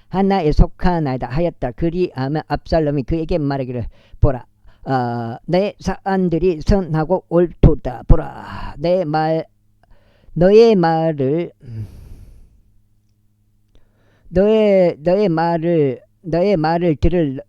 하나에 속하나이다 하였다. 그리하면 압살롬이 그에게 말하기를 보라, 내 사안들이 선하고 옳도다. 보라, 너의 말을 너의 말을 들을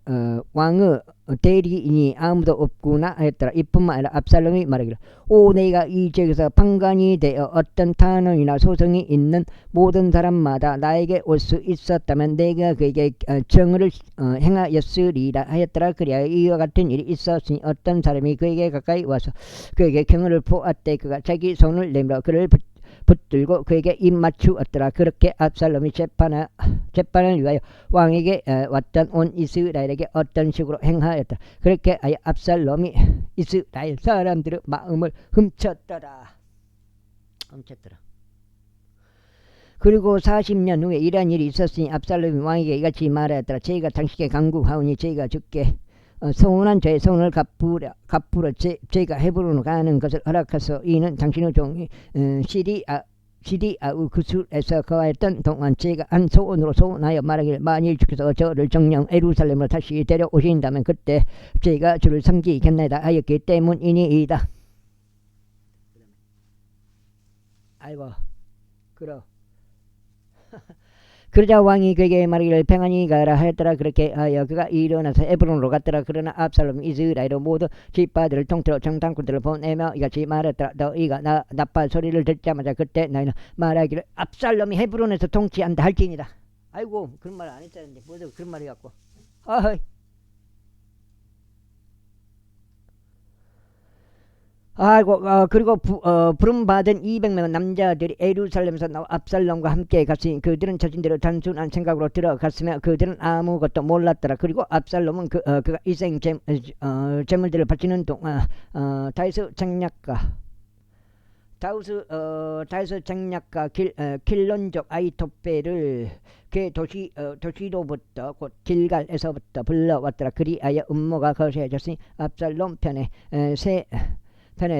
왕의 대리인이 아무도 없구나 하였더라. 이뿐만 아니라 압살롬이 말하기를, 오, 내가 이 지역에서 판관이 되어 어떤 탄원이나 소송이 있는 모든 사람마다 나에게 올 수 있었다면 내가 그에게 정의를 행하였으리라 하였더라. 그리하여 이와 같은 일이 있었으니 어떤 사람이 그에게 가까이 와서 그에게 경을 보았대 그가 자기 손을 내밀어 그를 붙들고 그에게 입 맞추었더라. 그렇게 압살롬이 재판을 위하여 왕에게 왔던 온 이스라엘에게 어떤 식으로 행하였다. 그렇게 하여 압살롬이 이스라엘 사람들의 마음을 훔쳤더라. 그리고 40년 후에 이러한 일이 있었으니 압살롬이 왕에게 이같이 말하였더라. 저희가 당신께 간구하오니 저희가 주께 서운한 죄의 성을 갚으러 저희가 헤브론으로 가는 것을 허락하소. 이는 당신의 종이 시리아의 구술에서 거하였던 동안 저희가 한 소원으로 소원하여 말하기를, 만일 주께서 저를 정령 예루살렘으로 다시 데려오신다면 그때 저희가 주를 섬기겠나이다 하였기 때문이니이다. 아이고, 그러자 왕이 그에게 말하기를 평안히 가라 하였더라. 그렇게 하여 그가 일어나서 에브론으로 갔더라. 그러나 압살롬이 이스라엘의 모든 쥐빠들을 통틀어 정탐꾼들을 보내며 이같이 말했더라. 너희가 나팔 소리를 듣자마자 그때 너희는 말하기를, 압살롬이 헤브론에서 통치한다 할지니라. 아이고, 그런 말 안 했다는데 뭐죠 그런 말이 갖고. 어허이. 아이고, 그리고 부름받은 200명의 남자들이 예루살렘에서 나와 압살롬과 함께 갔으니 그들은 자신들의 단순한 생각으로 들어갔으며 그들은 아무것도 몰랐더라. 그리고 압살롬은 그가 이생 제물들을 바치는 동안 다윗의 장략가 길론족 아히토펠을 그 도시로부터 곧 길갈에서부터 불러왔더라. 그리하여 음모가 거세졌으니 압살롬 편에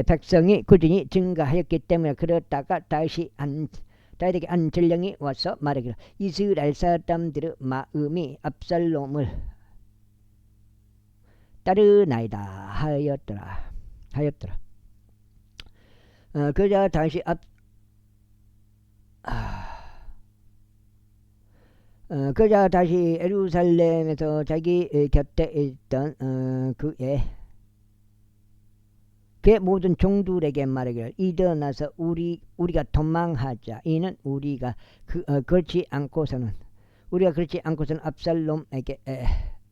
백성이 꾸준히 증가하였기 때문에, 그러다가 다윗에게 한 전령이 와서 말하기를, 이스라엘 사람들의 마음이 압살롬을 따르나이다 하였더라. 그자 다시 그자 다시 예루살렘에서 자기 곁에 있던 그의 모든 종들에게 말하기를, 일어나서 우리가 도망하자. 이는 우리가 그렇지 않고서는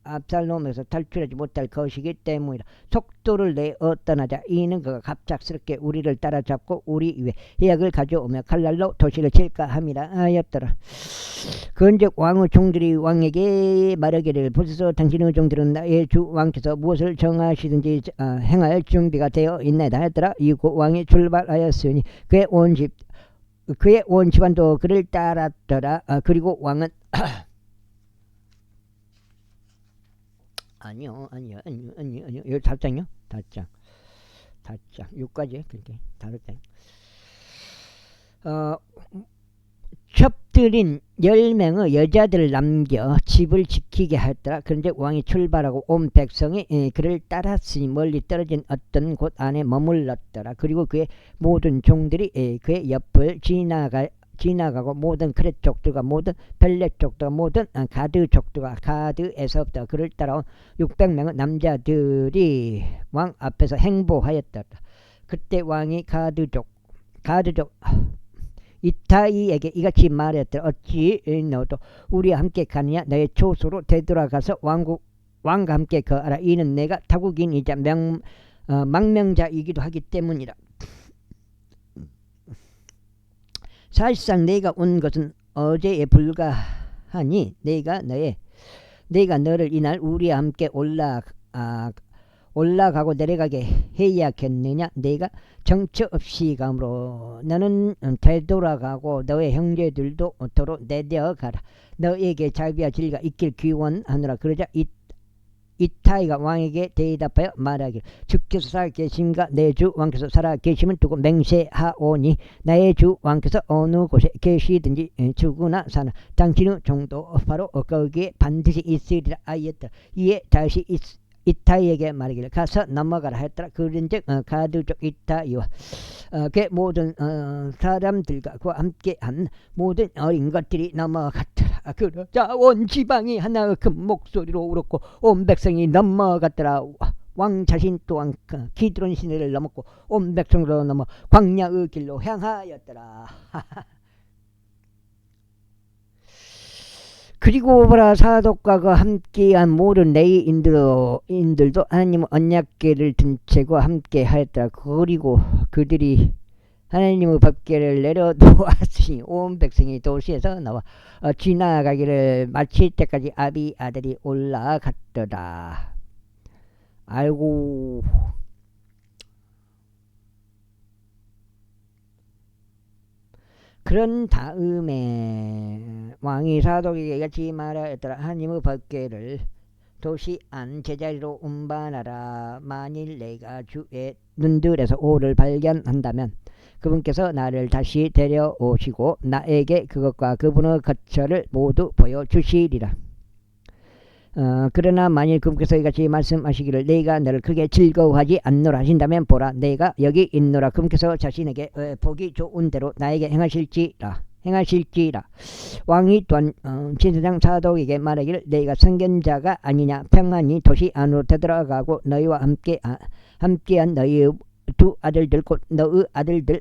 압살롬에서 탈출하지 못할 것이기 때문이라. 속도를 내어 떠나자. 이는 그가 갑작스럽게 우리를 따라잡고 우리 위에 해악을 가져오며 칼날로 도시를 칠까 함이라 하였더라. 그런즉 왕의 종들이 왕에게 말하기를, 보소서 당신의 종들은 나의 주 왕께서 무엇을 정하시든지 행할 준비가 되어 있나이다 하였더라. 이후 왕이 출발하였으니 그의 온 집안도 그를 따랐더라. 그리고 왕은 아니요. 여기 4장이요? 4장 6까지 그렇게 5장. 첩들인 10명의 여자들을 남겨 집을 지키게 하였더라. 그런데 왕이 출발하고 온 백성이 그를 따랐으니 멀리 떨어진 어떤 곳 안에 머물렀더라. 그리고 그의 모든 종들이 그의 옆을 지나가고 모든 크렛 족들과 모든 벨렛 족들과 모든 가드 족들과 가드에서부터 그를 따라온 600명의 남자들이 왕 앞에서 행보하였더라. 그때 왕이 가드족 이타이에게 이같이 말했더라. 어찌 너도 우리와 함께 가느냐? 너의 초소로 되돌아가서 왕과 함께 거하라. 이는 내가 타국인이자 망명자이기도 하기 때문이라. 사실상 내가 온 것은 어제에 불과하니 내가 너를 이날 우리와 함께 올라가고 내려가게 해야겠느냐? 내가 정처 없이 가므로 너는 되돌아가고 너의 형제들도 도로 내려가라. 너에게 자비와 진리가 있길 기원하노라. 그러자 이타이가 왕에게 대답하여 말하기를 주께서 살아계심과 내 주 왕께서 살아계심을 두고 맹세하오니 나의 주 왕께서 어느 곳에 계시든지 죽으나 사나 당신의 종도 바로 거기에 반드시 있으리라 하였더라. 이에 다시 이타이에게 말하기를 가서 넘어가라 하였더라. 그런즉 가드족 이타이와 그 모든 사람들과 그와 함께한 모든 어린 것들이 넘어갔더라. 그러자 온 지방이 하나의 큰 목소리로 울었고 온 백성이 넘어갔더라. 왕 자신 또한 기드론 시내를 넘었고 온 백성으로 넘어 광야의 길로 향하였더라. 그리고 보라 사독과 그 함께한 모든 레위인들도 하나님의 언약궤를 든 채과 함께 하였더라. 그리고 그들이 하나님의 법궤를 내려놓았으니 온 백성이 도시에서 나와 지나가기를 마칠 때까지 아비 아들이 올라갔더라. 아이고, 그런 다음에 왕이 사독에게 같이 말하였더라. 하나님의 법궤를 도시 안 제자리로 운반하라. 만일 내가 주의 눈들에서 오를 발견한다면 그분께서 나를 다시 데려오시고 나에게 그것과 그분의 거처를 모두 보여주시리라. 그러나 만일 그분께서 이같이 말씀하시기를 내가 너를 크게 즐거워하지 않노라 하신다면 보라 내가 여기 있노라. 그분께서 자신에게 보기 좋은 대로 나에게 행하실지라. 왕이 또한 제사장 사독에게 말하기를 내가 선견자가 아니냐. 평안히 도시 안으로 되돌아가고 너희와 함께한 너희의 두 아들들 곧 너의 아들들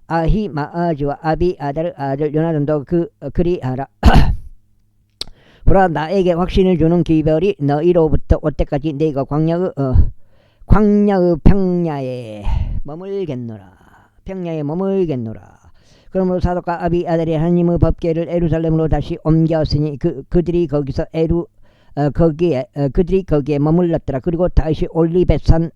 아히마아즈와 아비아달의 아들 요나단도 그리하라. 보라 나에게 확신을 주는 기별이 너희로부터 올 때까지 내가 광야의 평야에 머물겠노라. 그러므로 사독과 아비아달이 하나님의 법궤를 예루살렘으로 다시 옮겼으니 그들이 거기에 머물렀더라. 그리고 다시 올리벳산의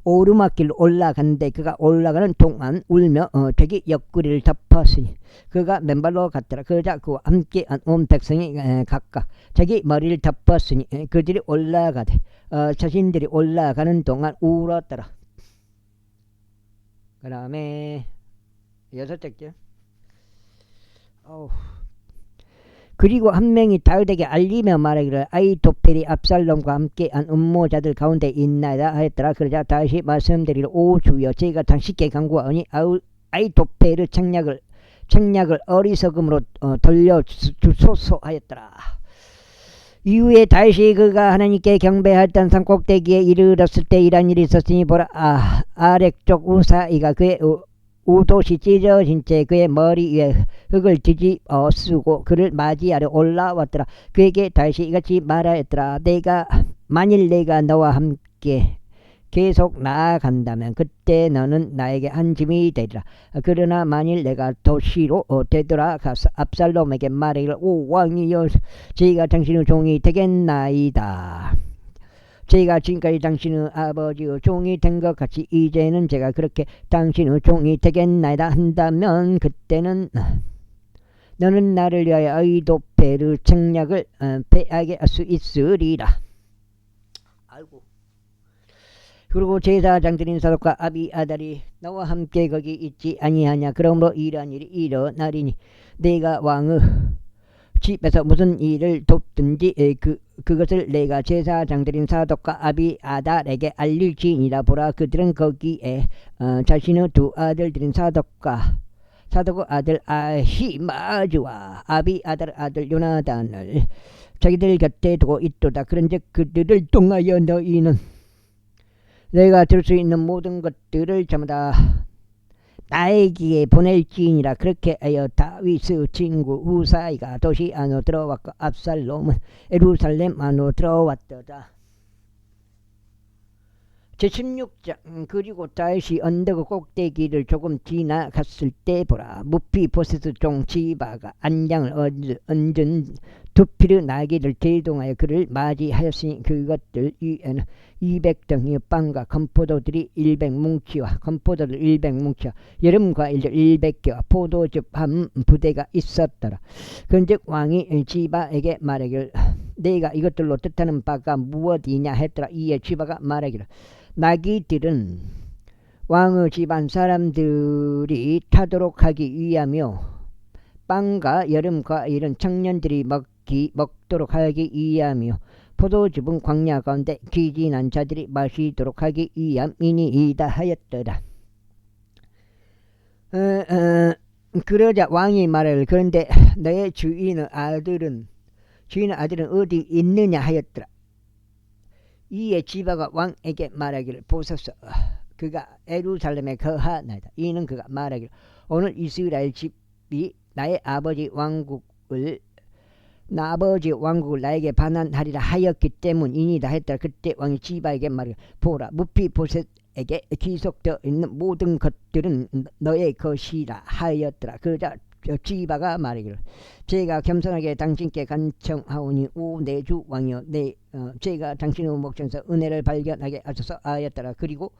오르막길로 올라간데 그가 올라가는 동안 울며 자기 옆구리를 덮었으니 그가 맨발로 갔더라. 그러자 그와 함께한 온 백성이 각각 자기 머리를 덮었으니 그들이 올라가되 자신들이 올라가는 동안 울었더라. 그 다음에 여섯째 그리고 한 명이 다윗에게 알리며 말하기를 아히토펠이 압살롬과 함께한 음모자들 가운데 있나이다 하였더라. 그러자 다윗이 말씀드리기를 오 주여 제가 당신께 간구하오니 아히토펠의 책략을 어리석음으로 돌려주소서 하였더라. 이후에 다윗이 그가 하나님께 경배했던 산꼭대기에 이르렀을 때 이런 일이 있었으니 보라 아렉족 우사이가 그의 우도시 찢어진 채 그의 머리 위에 흙을 뒤집어 쓰고 그를 맞이하려 올라왔더라. 그에게 다시 이같이 말하였더라. 만일 내가 너와 함께 계속 나아간다면 그때 너는 나에게 한 짐이 되리라. 그러나 만일 내가 도시로 되돌아가서 압살롬에게 말하기를 오 왕이여 제가 당신의 종이 되겠나이다. 제가 지금까지 당신의 아버지의 종이 된 것 같이 이제는 제가 그렇게 당신의 종이 되겠나이다 한다면 그때는 너는 나를 위하여 아히토펠의 책략을 패하게 할 수 있으리라. 아이고. 그리고 제사장들인 사독과 아비아달이 너와 함께 거기 있지 아니하냐. 그러므로 이러한 일이 일어나리니 내가 왕의 집에서 무슨 일을 돕든지 그것을 내가 제사장들인 사독과 아비아달에게 알릴지니라. 보라 그들은 거기에 자신의 두 아들들인 사독의 아들 아히마즈와 아비아달의 아들 요나단을 자기들 곁에 두고 있도다. 그런즉 그들을 통하여 너희는 내가 들을 수 있는 모든 것들을 전부 다 나에게 보낼지니라. 그렇게 하여 다윗의 친구 우사이가 도시 안으로 들어왔고 압살롬은 예루살렘 안으로 들어왔더라. 제16장 그리고 다윗이 언덕의 꼭대기를 조금 지나갔을 때 보라 무피보셋의 종 지바가 안장을 얹은 두 필의 나귀를 대동하여 그를 맞이하였으니 그것들 위에는 200덩이의 빵과 건포도들 100뭉치와 여름과일들 100개와 포도즙 한 부대가 있었더라. 그런즉 왕이 지바에게 말하기를 내가 이것들로 뜻하는 바가 무엇이냐 했더라. 이에 지바가 말하기를 나귀들은 왕의 집안 사람들이 타도록 하기 위하며 빵과 여름 과일은 청년들이 먹도록 하기 위하며 포도즙은 광야 가운데 기진한 자들이 마시도록 하기 위함이니이다 하였더라. 그러자 왕이 말하길 그런데 너의 주인의 아들은 어디 있느냐 하였더라. 이에 지바가 왕에게 말하기를 보소서 그가 예루살렘에 거하나이다. 이는 그가 말하기를 오늘 이스라엘 집이 나의 아버지 왕국을 나에게 반환하리라 하였기 때문이니다 했더라. 그때 왕이 지바에게 말하기를 보라 무피보셋에게 기속되어 있는 모든 것들은 너의 것이라 하였더라. 그러자 지바가 말하기를 제가 겸손하게 당신께 간청하오니 오 내 주 왕이여 제가 당신의 목전에서 은혜를 발견하게 하소서 하였더라. 그리고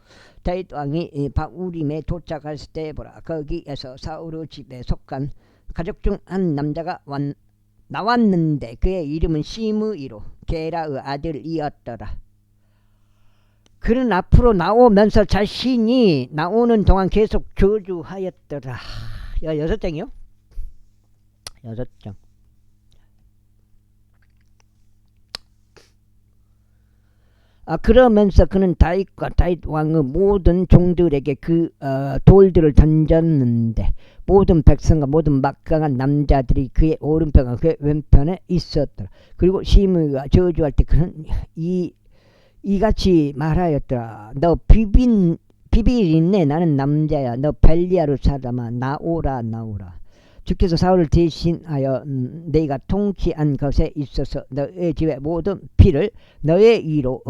다윗 왕이 바울임에 도착했을 때 보라 거기에서 사울의 집에 속한 가족 중 한 남자가 나왔는데 그의 이름은 시므이로 게라의 아들이었더라. 그는 앞으로 나오면서 자신이 나오는 동안 계속 저주하였더라. 6장이요? 6장. 그러면서 그는 다윗과 다윗 왕의 모든 종들에게 그 돌들을 던졌는데 모든 백성과 모든 막강한 남자들이 그의 오른편과 그의 왼편에 있었더라. 그리고 시므이가 저주할 때 그는 이같이 말하였더라. 너 비빌이네 나는 남자야. 너 벨리아르 사람아 나오라. 주께서 사울을 대신하여 내가 통치한 것에 있어서 너의 집의 모든 피를 너의 위로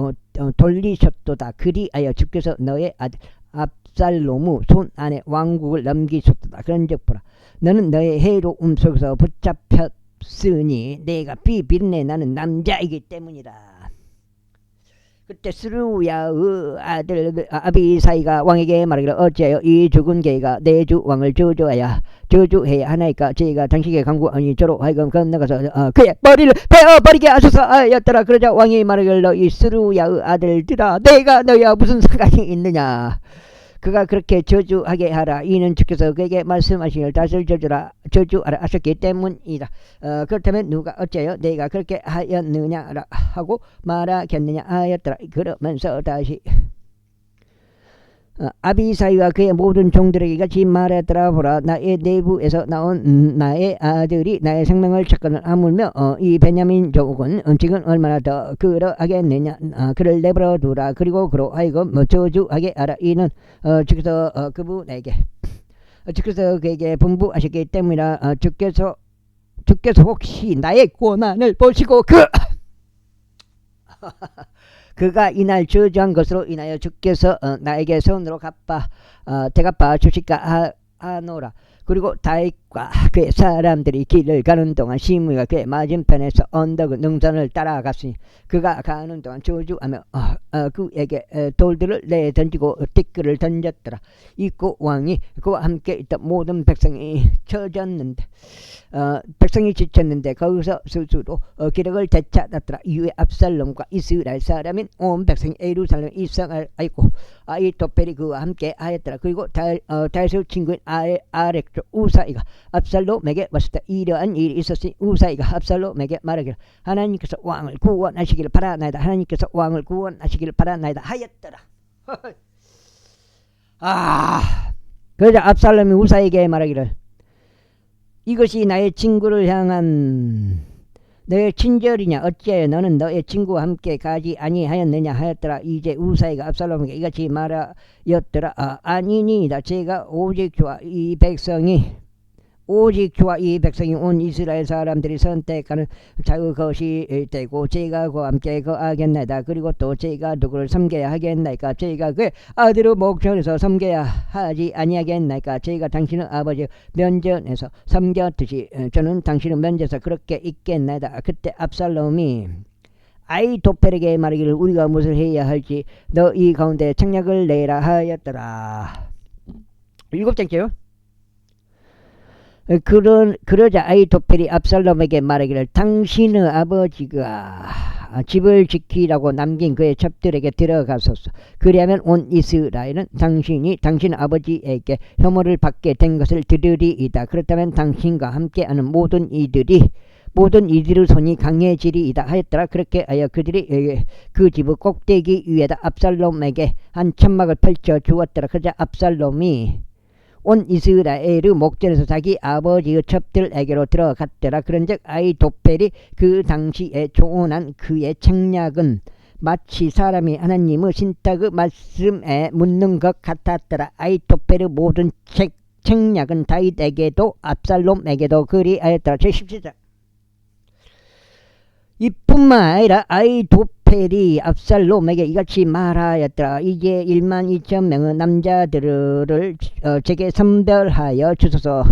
돌리셨도다. 그리하여 주께서 너의 아들 압살롬의 손 안에 왕국을 넘기셨도다. 그런즉 보라 너는 너의 해로움 속에서 붙잡혔으니 내가 비비르네 나는 남자이기 때문이다. 그때 스루야의 아들 아비사이가 왕에게 말하기를 어찌하여 이 죽은 개가 내 주 왕을 저주해야 하나이까. 저희가 당신에게 간구하니 저로 하여금 건너가서 그의 머리를 베어버리게 하소서 하였더라. 그러자 왕이 말하기를 너희 스루야의 아들들아 내가 너희와 무슨 상관이 있느냐. 그가 그렇게 저주하게 하라. 이는 주께서 그에게 말씀하시기를 다시를 저주하라 하셨기 때문이다. 그렇다면 누가 어째요 내가 그렇게 하였느냐 하고 말하겠느냐 하였더라. 그러면서 다시 아비사이와 그의 모든 종들에게 같이 말했더라. 보라 나의 내부에서 나온 나의 아들이 나의 생명을 찾거늘 하물며 이 베냐민 족은 지금 얼마나 더 그러하겠느냐. 그를 내버려 두라. 그리고 그로 하여금 저주하게 하라. 이는 주께서 그에게 분부하셨기 때문이라. 주께서 혹시 나의 고난을 보시고 그가 이날 저주한 것으로 인하여 주께서 나에게 손으로 대갚아 주실까 하노라. 그리고 다윗과 그의 사람들이 길을 가는 동안 시므이가 그의 맞은편에서 언덕의 능선을 따라갔으니 그가 가는 동안 저주하며 그에게 돌들을 내던지고 티끌을 던졌더라. 이고 왕이 그와 함께 있던 모든 백성이 처졌는데 백성이 지쳤는데 거기서 스스로 기력을 되찾았더라. 이후에 압살롬과 이스라엘 사람인 온 백성이 예루살렘 입성하였고 아히토펠이 그와 함께 하였더라. 그리고 다윗의 친구인 아렉 우사이가 압살롬에게 왔다. 이러한 일이 있었으니 우사이가 압살롬에게 말하기를 하나님께서 왕을 구원하시기를 바라나이다. 하나님께서 왕을 구원하시기를 바라나이다 하였더라. 그러자 압살롬이 우사이에게 말하기를 이것이 나의 친구를 향한 너의 친절이냐. 어찌하여 너는 너의 친구와 함께 가지 아니하였느냐 하였더라. 이제 우사이가 압살롬에게 이같이 말하였더라. 아니니이다. 제가 오직 저와 이 백성이 온 이스라엘 사람들이 선택하는 자의 것이 되고 제가 그와 함께 거하겠나이다. 그리고 또 제가 누구를 섬겨야 하겠나이까. 제가 그의 아들의 목전에서 섬겨야 하지 아니하겠나이까. 제가 당신의 아버지 면전에서 섬겼듯이 저는 당신의 면전에서 그렇게 있겠나이다. 그때 압살롬이 아히토펠에게 말하기를 우리가 무엇을 해야 할지 너희 가운데 책략을 내라 하였더라. 7장째요. 그러자 아히토펠이 압살롬에게 말하기를 당신의 아버지가 집을 지키라고 남긴 그의 첩들에게 들어가소서. 그리하면 온 이스라엘은 당신 아버지에게 혐오를 받게 된 것을 들으리이다. 그렇다면 당신과 함께하는 모든 이들의 손이 강해지리이다 하였더라. 그렇게 하여 그들이 그 집의 꼭대기 위에다 압살롬에게 한 천막을 펼쳐 주었더라. 그러자 압살롬이 온 이스라엘의 목전에서 자기 아버지의 첩들에게로 들어갔더라. 그런즉 아히토펠이 그 당시에 조언한 그의 책략은 마치 사람이 하나님의 신탁의 말씀에 묻는 것 같았더라. 아히토펠의 모든 책략은 다윗에게도 압살롬에게도 그리하였더라. 제17장. 이뿐만 아니라 아히토펠이 압살롬에게 이같이 말하였더라. 이제 12,000명의 남자들을 제게 선별하여 주소서.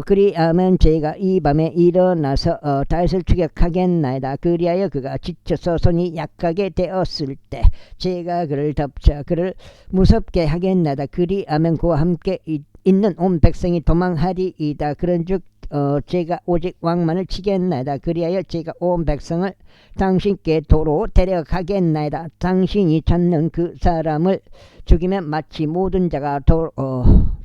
그리하면 제가 이 밤에 일어나서 다윗을 추격하겠나이다. 그리하여 그가 지쳐서 손이 약하게 되었을 때 제가 그를 덮쳐 그를 무섭게 하겠나이다. 그리하면 그와 함께 있는 온 백성이 도망하리이다. 그런즉 제가 오직 왕만을 치겠나이다. 그리하여 제가 온 백성을 당신께 도로 데려가겠나이다. 당신이 찾는 그 사람을 죽이면 마치 모든 자가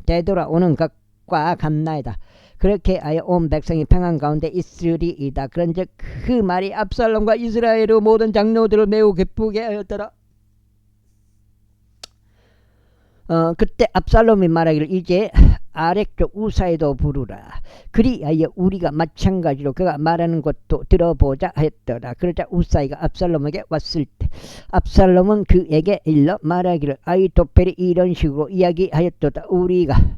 되돌아오는 것과 같나이다. 그렇게 하여 온 백성이 평안 가운데 있으리이다. 그런즉 그 말이 압살롬과 이스라엘의 모든 장로들을 매우 기쁘게 하였더라. 그때 압살롬이 말하기를 이제 아래쪽 우사에도 부르라. 그리하여 우리가 마찬가지로 그가 말하는 것도 들어보자 하였더라. 그러자 우사이가 압살롬에게 왔을 때 압살롬은 그에게 일러 말하기를 아히토펠이 이런 식으로 이야기하였도다. 우리가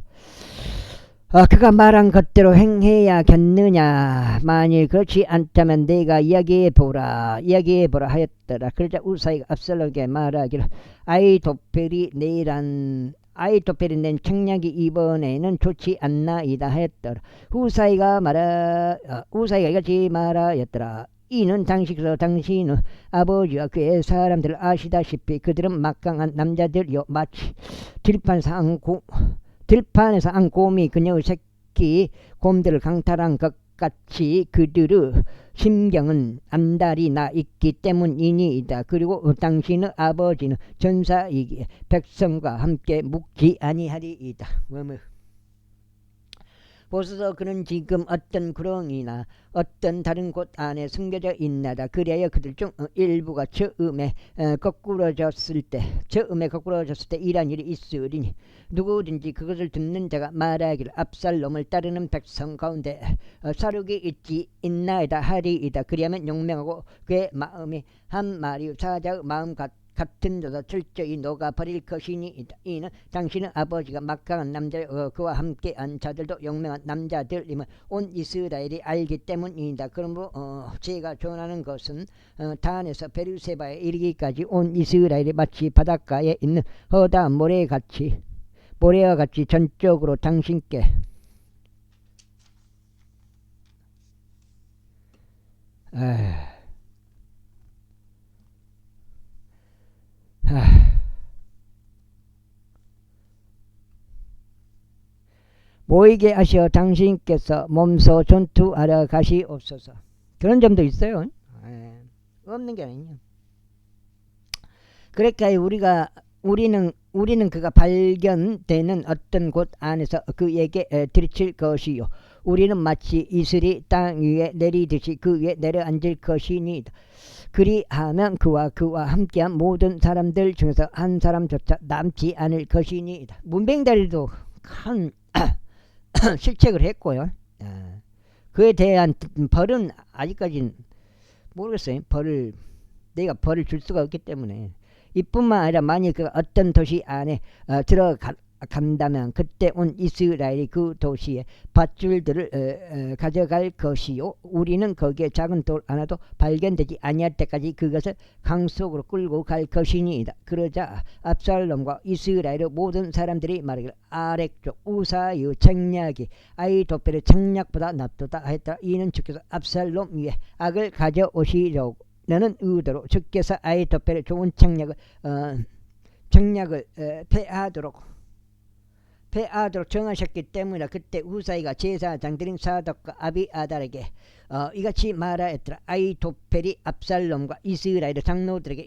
그가 말한 것대로 행해야겠느냐. 만일 그렇지 않다면 내가 이야기해보라 하였더라. 그러자 우사이가 압살롬에게 말하기를 아히토펠이 낸 책략이 이번에는 좋지 않나이다 하였더라. 우사이가 이같이 말하였더라. 이는 당신의 아버지와 그의 사람들을 아시다시피 그들은 막강한 남자들이요 마치 들판에서 한 곰이 그녀의 새끼 곰들을 강탈한 것 같이 그들의 심경은 안달이 나 있기 때문이니이다. 그리고 당신의 아버지는 전사이기에 백성과 함께 묵지 아니하리이다. 보소서 그는 지금 어떤 구렁이나 어떤 다른 곳 안에 숨겨져 있나다. 그리하여 그들 중 일부가 처음에 거꾸러졌을 때 이란 일이 있으리니 누구든지 그것을 듣는 자가 말하기를 압살롬을 따르는 백성 가운데 사륙이 있지 있나이다 하리이다. 그리하면 용맹하고 그의 마음이 한 마리 사자의 마음 같은 자도 철저히 녹아버릴 것이니이다. 이는 당신의 아버지가 막강한 남자 그와 함께한 자들도 용맹한 남자들임을 온 이스라엘이 알기 때문이다. 그러므로 제가 전하는 것은 단에서 베르세바에 이르기까지 온 이스라엘이 마치 바닷가에 있는 허다 모래와 같이 전적으로 당신께 모이게 하시어 당신께서 몸소 전투하러 가시옵소서. 그런 점도 있어요. 없는 게 아니냐. 그러니까 우리는 그가 발견되는 어떤 곳 안에서 그에게 들이칠 것이요 우리는 마치 이슬이 땅 위에 내리듯이 그 위에 내려앉을 것이니이다. 그리하면 그와 함께한 모든 사람들 중에서 한 사람조차 남지 않을 것이니이다. 문병다리도 큰 실책을 했고요. 그에 대한 벌은 아직까지는 모르겠어요. 내가 벌을 줄 수가 없기 때문에. 이뿐만 아니라 만일 그가 어떤 도시 안에 들어간다면 그때 온 이스라엘이 그 도시의 밧줄들을 가져갈 것이요 우리는 거기에 작은 돌 하나도 발견되지 아니할 때까지 그것을 강 속으로 끌고 갈 것이니이다. 그러자 압살롬과 이스라엘의 모든 사람들이 말하기를 아래쪽 우사의 책략이 아히토펠의 책략보다 낫도다 하였다. 이는 주께서 압살롬 위에 악을 가져오시려고 너는 의도로 주께서 아히토펠의 좋은 책략을 패하도록 패하도록 정하셨기 때문에 그때 우사이가 제사장들인 사독과 아비아달에게 이같이 말하였더라. 아히토펠이 압살롬과 이스라엘의 장로들에게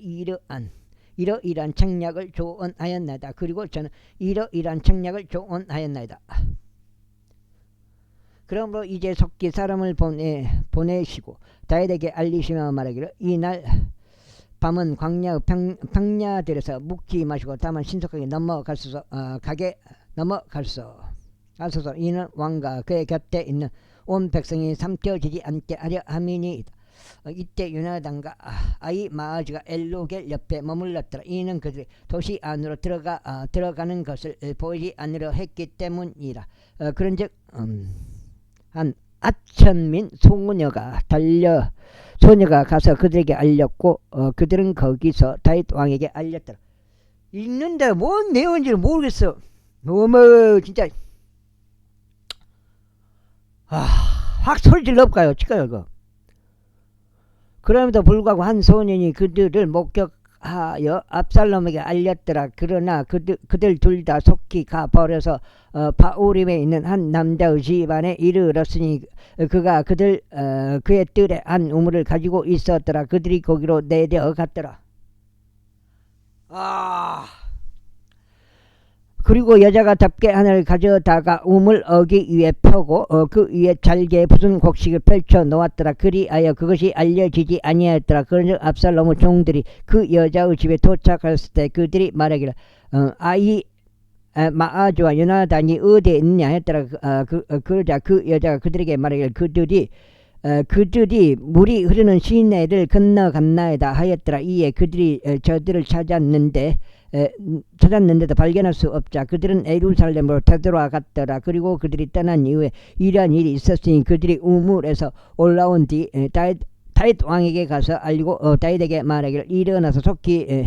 이러이러한 책략을 조언하였나이다. 그리고 저는 이러이러한 책략을 조언하였나이다. 그러므로 이제 속히 사람을 보내시고 다윗에게 알리시며 말하기를 이날 밤은 광야의 평야들에서 묵지 마시고 다만 신속하게 넘어가소서. 가소서. 이는 왕과 그의 곁에 있는 온 백성이 삼켜지지 않게 하려 함이니이다. 이때 요나단과 아히마아즈가 엘로겔 옆에 머물렀더라. 이는 그들이 도시 안으로 들어가는 것을 보이지 않으려 했기 때문이라. 그런즉 한 아천민 소녀가 가서 그들에게 알렸고 그들은 거기서 다윗 왕에게 알렸더라. 읽는데 뭔 내용인지를 모르겠어. 어머 진짜 확 소리질 넣을까요? 어찌까요 이거. 그럼에도 불구하고 한 소년이 그들을 목격하여 압살롬에게 알렸더라. 그러나 그들 둘 다 속히 가버려서 바우림에 있는 한 남자의 집안에 이르렀으니 그가 그의 뜰에 한 우물을 가지고 있었더라. 그들이 거기로 내려갔더라. 그리고 여자가 덮개 하나를 가져다가 우물 어기 위에 펴고 그 위에 잘게 부순 곡식을 펼쳐 놓았더라. 그리하여 그것이 알려지지 아니하였더라. 그런즉 압살롬의 종들이 그 여자의 집에 도착했을 때 그들이 말하기를 마아즈와 요나단이 어디에 있느냐 했더라. 그러자 그 여자가 그들에게 말하기를 그들이 물이 흐르는 시내를 건너갔나이다 하였더라. 이에 그들이 저들을 찾았는데도 발견할 수 없자 그들은 예루살렘으로 되돌아갔더라. 그리고 그들이 떠난 이후에 이러한 일이 있었으니 그들이 우물에서 올라온 뒤 다윗 왕에게 가서 알리고 다윗에게 말하기를 일어나서 속히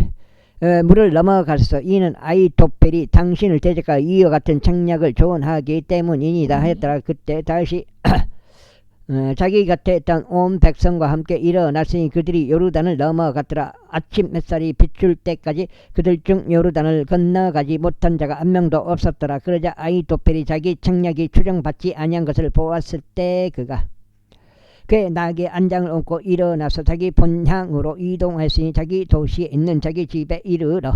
물을 넘어가서 이는 아히토펠이 당신을 대적하여 이와 같은 책략을 조언하기 때문이니이다 하였더라. 그때 다윗이 자기 곁에 있던 온 백성과 함께 일어났으니 그들이 요르단을 넘어갔더라. 아침 햇살이 비출 때까지 그들 중 요르단을 건너가지 못한 자가 한 명도 없었더라. 그러자 아히토펠이 자기 책략이 추정받지 아니한 것을 보았을 때 그가 그의 나귀의 안장을 얹고 일어나서 자기 본향으로 이동했으니 자기 도시에 있는 자기 집에 이르러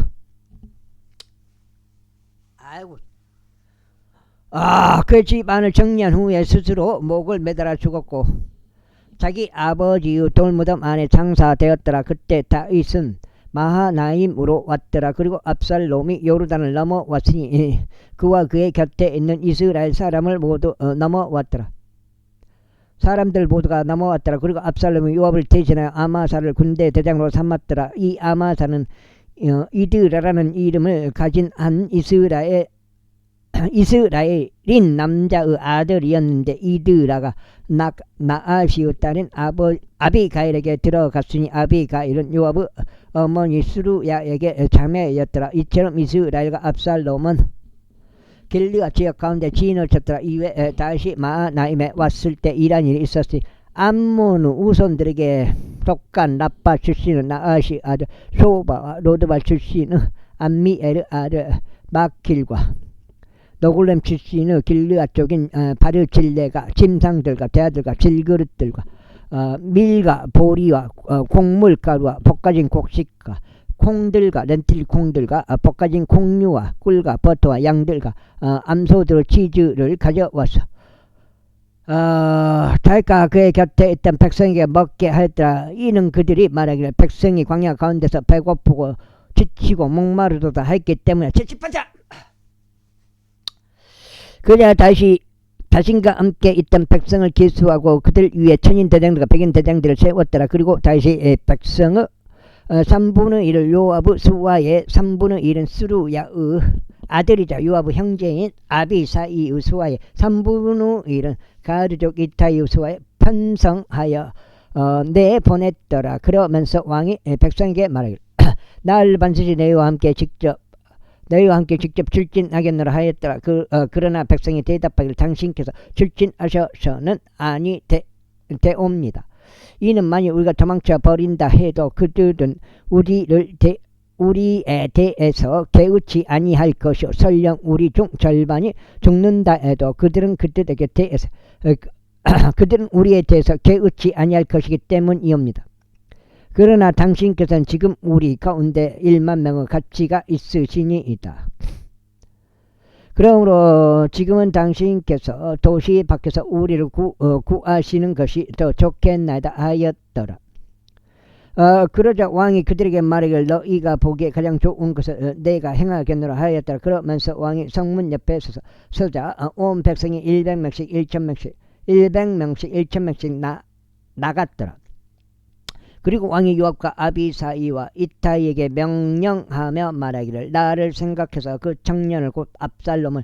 그 집안을 정리한 후에 스스로 목을 매달아 죽었고 자기 아버지의 돌무덤 안에 장사되었더라. 그때 다윗은 마하나임으로 왔더라. 그리고 압살롬이 요르단을 넘어왔으니 그와 그의 곁에 있는 이스라엘 사람을 모두 넘어왔더라. 사람들 모두가 넘어왔더라. 그리고 압살롬이 요압을 대신하여 아마사를 군대 대장으로 삼았더라. 이 아마사는 이드라라는 이름을 가진 한 이스라엘인 남자의 아들이었는데 이드라가 나아시의 딸인 아비가일에게 들어갔으니 아비가일은 요압의 어머니 수루야에게 자매였더라. 이처럼 이스라엘과 압살롬은 길르앗 지역 가운데 진을 쳤더라. 이외에 다시 마하나임에 왔을 때 이란 일이 있었으니 암몬의 우손들에게 속한 라빠 출신은 나아시 아들 소바와 로드발 출신의 암미엘의 아들 마킬과 너굴렘 출신의 길르앗 쪽인 바르질레가 짐상들과 대아들과 질그릇들과 밀과 보리와 곡물가루와 볶아진 곡식과 콩들과 렌틸 콩들과 볶아진 콩류와 꿀과 버터와 양들과 암소들 치즈를 가져와서 다윗과 그의 곁에 있던 백성에게 먹게 하였더라. 이는 그들이 말하기를 백성이 광야 가운데서 배고프고 지치고 목마르도다 했기 때문에 채집하자. 그래야 다시 자신과 함께 있던 백성을 기수하고 그들 위에 천인 대장들과 백인 대장들을 세웠더라. 그리고 다시 백성의 3분의 1을 요압의 수와의 3분의 1은 스루야의 아들이자 요압의 형제인 아비사이의 수와의 3분의 1은 가르족 이타이의 수와에 편성하여 내보냈더라. 그러면서 왕이 백성에게 말하기를 나를 반드시 너희와 함께 직접 출진하겠노라 하였더라. 그러나 백성이 대답하기를 당신께서 출진하셔서는 아니 되옵니다. 이는 만일 우리가 도망쳐 버린다 해도 그들은 우리에 대해서 개의치 아니할 것이요 설령 우리 중 절반이 죽는다 해도 그들은 그들에게 대해서 그들은 우리에 대해서 개의치 아니할 것이기 때문이옵니다. 그러나 당신께서는 지금 우리 가운데 1만 명의 가치가 있으시니이다. 그러므로 지금은 당신께서 도시 밖에서 우리를 구하시는 것이 더 좋겠나이다 하였더라. 그러자 왕이 그들에게 말하기를 너희가 보기에 가장 좋은 것을 내가 행하겠노라 하였더라. 그러면서 왕이 성문 옆에 서자 온 백성이 100명씩 1000명씩 100명씩 1000명씩 나갔더라. 그리고 왕이 요압과 아비사이와 이타이에게 명령하며 말하기를 나를 생각해서 그 청년을 곧 압살롬을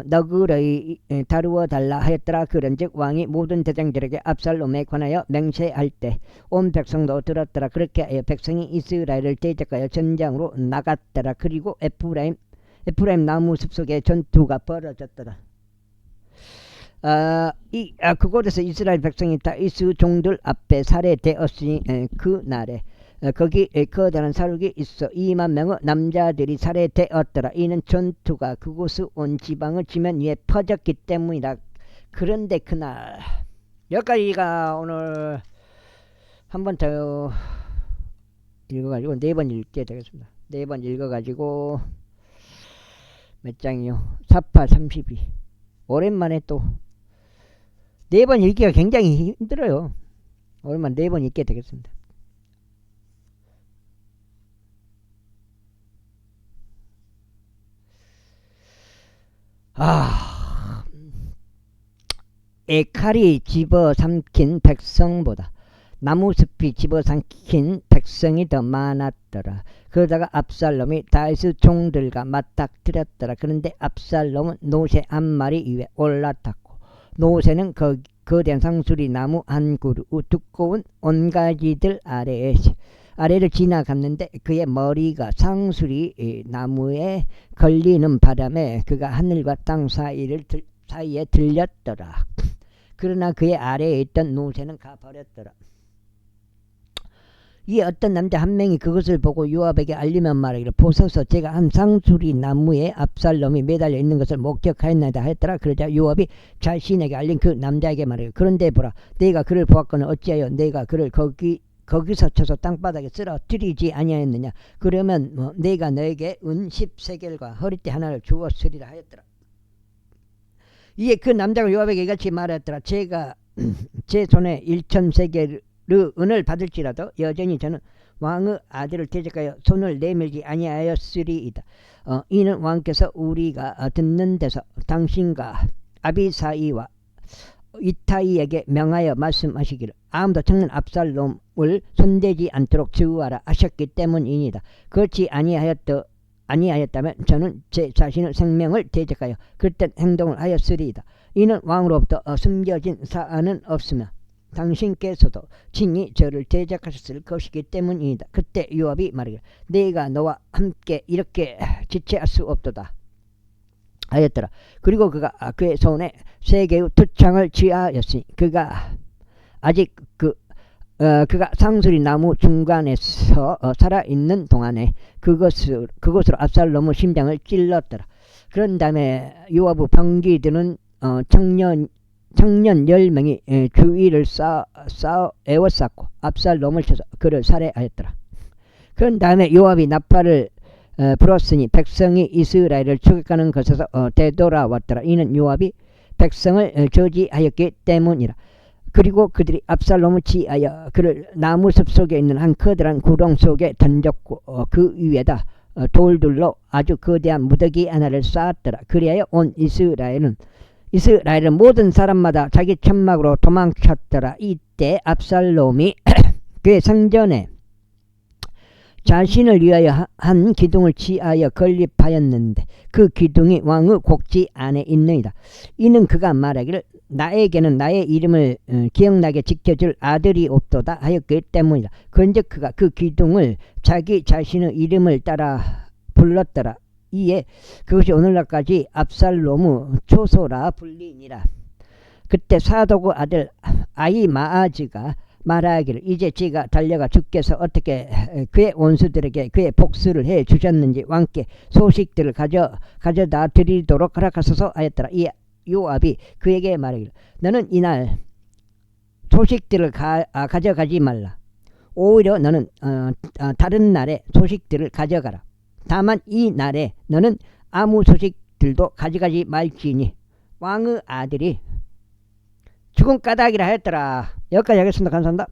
너그러이 다루어 달라 하였더라. 그런즉 왕이 모든 대장들에게 압살롬에 관하여 맹세할 때 온 백성도 들었더라. 그렇게 하여 백성이 이스라엘을 대적하여 전장으로 나갔더라. 그리고 에프라임 나무 숲속에 전투가 벌어졌더라. 그곳에서 이스라엘 백성이 다윗의 종들 앞에 살해되었으니 그 날에 거기 거대한 사륙이 있어 2만 명의 남자들이 살해되었더라. 이는 전투가 그곳의 온 지방을 지면 위에 퍼졌기 때문이다. 그런데 그날 여기까지가 오늘 한 번 더 읽어가지고 4번 읽게 되겠습니다. 4번 읽어가지고 몇 장이요? 48, 32 오랜만에 또 4번 읽기가 굉장히 힘들어요. 오랜만에 4번 읽게 되겠습니다. 에칼이 집어삼킨 백성보다 나무숲이 집어삼킨 백성이 더 많았더라. 그러다가 압살롬이 다윗의 종들과 맞닥뜨렸더라. 그런데 압살롬은 노새 한 마리 위에 올라탔고 노새는 거대한 상수리 나무 한 그루 두꺼운 온가지들 아래를 지나갔는데 그의 머리가 상수리 나무에 걸리는 바람에 그가 하늘과 땅 사이에 들렸더라. 그러나 그의 아래에 있던 노새는 가버렸더라. 이 어떤 남자 한 명이 그것을 보고 요압에게 알리면 말하기를 보소서 제가 한 상수리 나무에 압살롬이 매달려 있는 것을 목격하였나이다 하였더라. 그러자 요압이 자신에게 알린 그 남자에게 말하기를 그런데 보라 내가 그를 보았거늘 어찌하여 내가 그를 거기서 쳐서 땅바닥에 쓰러뜨리지 아니하였느냐. 그러면 내가 너에게 은 10세겔과 허리띠 하나를 주었으리라 하였더라. 이에 그 남자가 요압에게 이같이 말하였더라. 제가 제 손에 1000세겔 은을 받을지라도 여전히 저는 왕의 아들을 대적하여 손을 내밀지 아니하였으리이다. 이는 왕께서 우리가 듣는 데서 당신과 아비사이와 이타이에게 명하여 말씀하시기를 아무도 청년 압살롬을 손대지 않도록 주의하라 하셨기 때문이니다. 그렇지 아니하였다면 저는 제 자신의 생명을 대적하여 그릇된 행동을 하였으리이다. 이는 왕으로부터 숨겨진 사안은 없으며 당신께서도 친히 저를 대적하셨을 것이기 때문이다. 그때 요압이 말하기를 내가 너와 함께 이렇게 지체할 수 없도다 하였더라. 그리고 그가 그의 손에 3개의 투창을 취하였으니 그가 아직 그가 상수리 나무 중간에서 살아있는 동안에 그것으로 압살롬의 심장을 찔렀더라. 그런 다음에 요압의 병기들은 청년 10명이 주위를 에워쌌고 압살롬을 쳐서 그를 살해하였더라. 그런 다음에 요압이 나팔을 불었으니 백성이 이스라엘을 추격하는 것에서 되돌아왔더라. 이는 요압이 백성을 저지하였기 때문이라. 그리고 그들이 압살롬을 치하여 그를 나무숲 속에 있는 한 커다란 구렁 속에 던졌고 그 위에다 돌들로 아주 거대한 무더기 하나를 쌓았더라. 그리하여 온 이스라엘은 모든 사람마다 자기 천막으로 도망쳤더라. 이때 압살롬이 그의 성전에 자신을 위하여 한 기둥을 취하여 건립하였는데 그 기둥이 왕의 곡지 안에 있느니라. 이는 그가 말하기를 나에게는 나의 이름을 기억나게 지켜줄 아들이 없도다 하였기 때문이다. 그런즉 그가 그 기둥을 자기 자신의 이름을 따라 불렀더라. 이에 그것이 오늘날까지 압살롬의 초소라 불리니라. 그때 사독의 아들 아히마아즈가 말하기를 이제 지가 달려가 주께서 어떻게 그의 원수들에게 그의 복수를 해 주셨는지 왕께 소식들을 가져다 드리도록 허락하소서 하였더라. 이 요압이 그에게 말하기를 너는 이날 소식들을 가져가지 말라. 오히려 너는 다른 날에 소식들을 가져가라. 다만 이 날에 너는 아무 소식들도 가져가지 말지니 왕의 아들이 죽은 까닭이라 하였더라. 여기까지 하겠습니다. 감사합니다.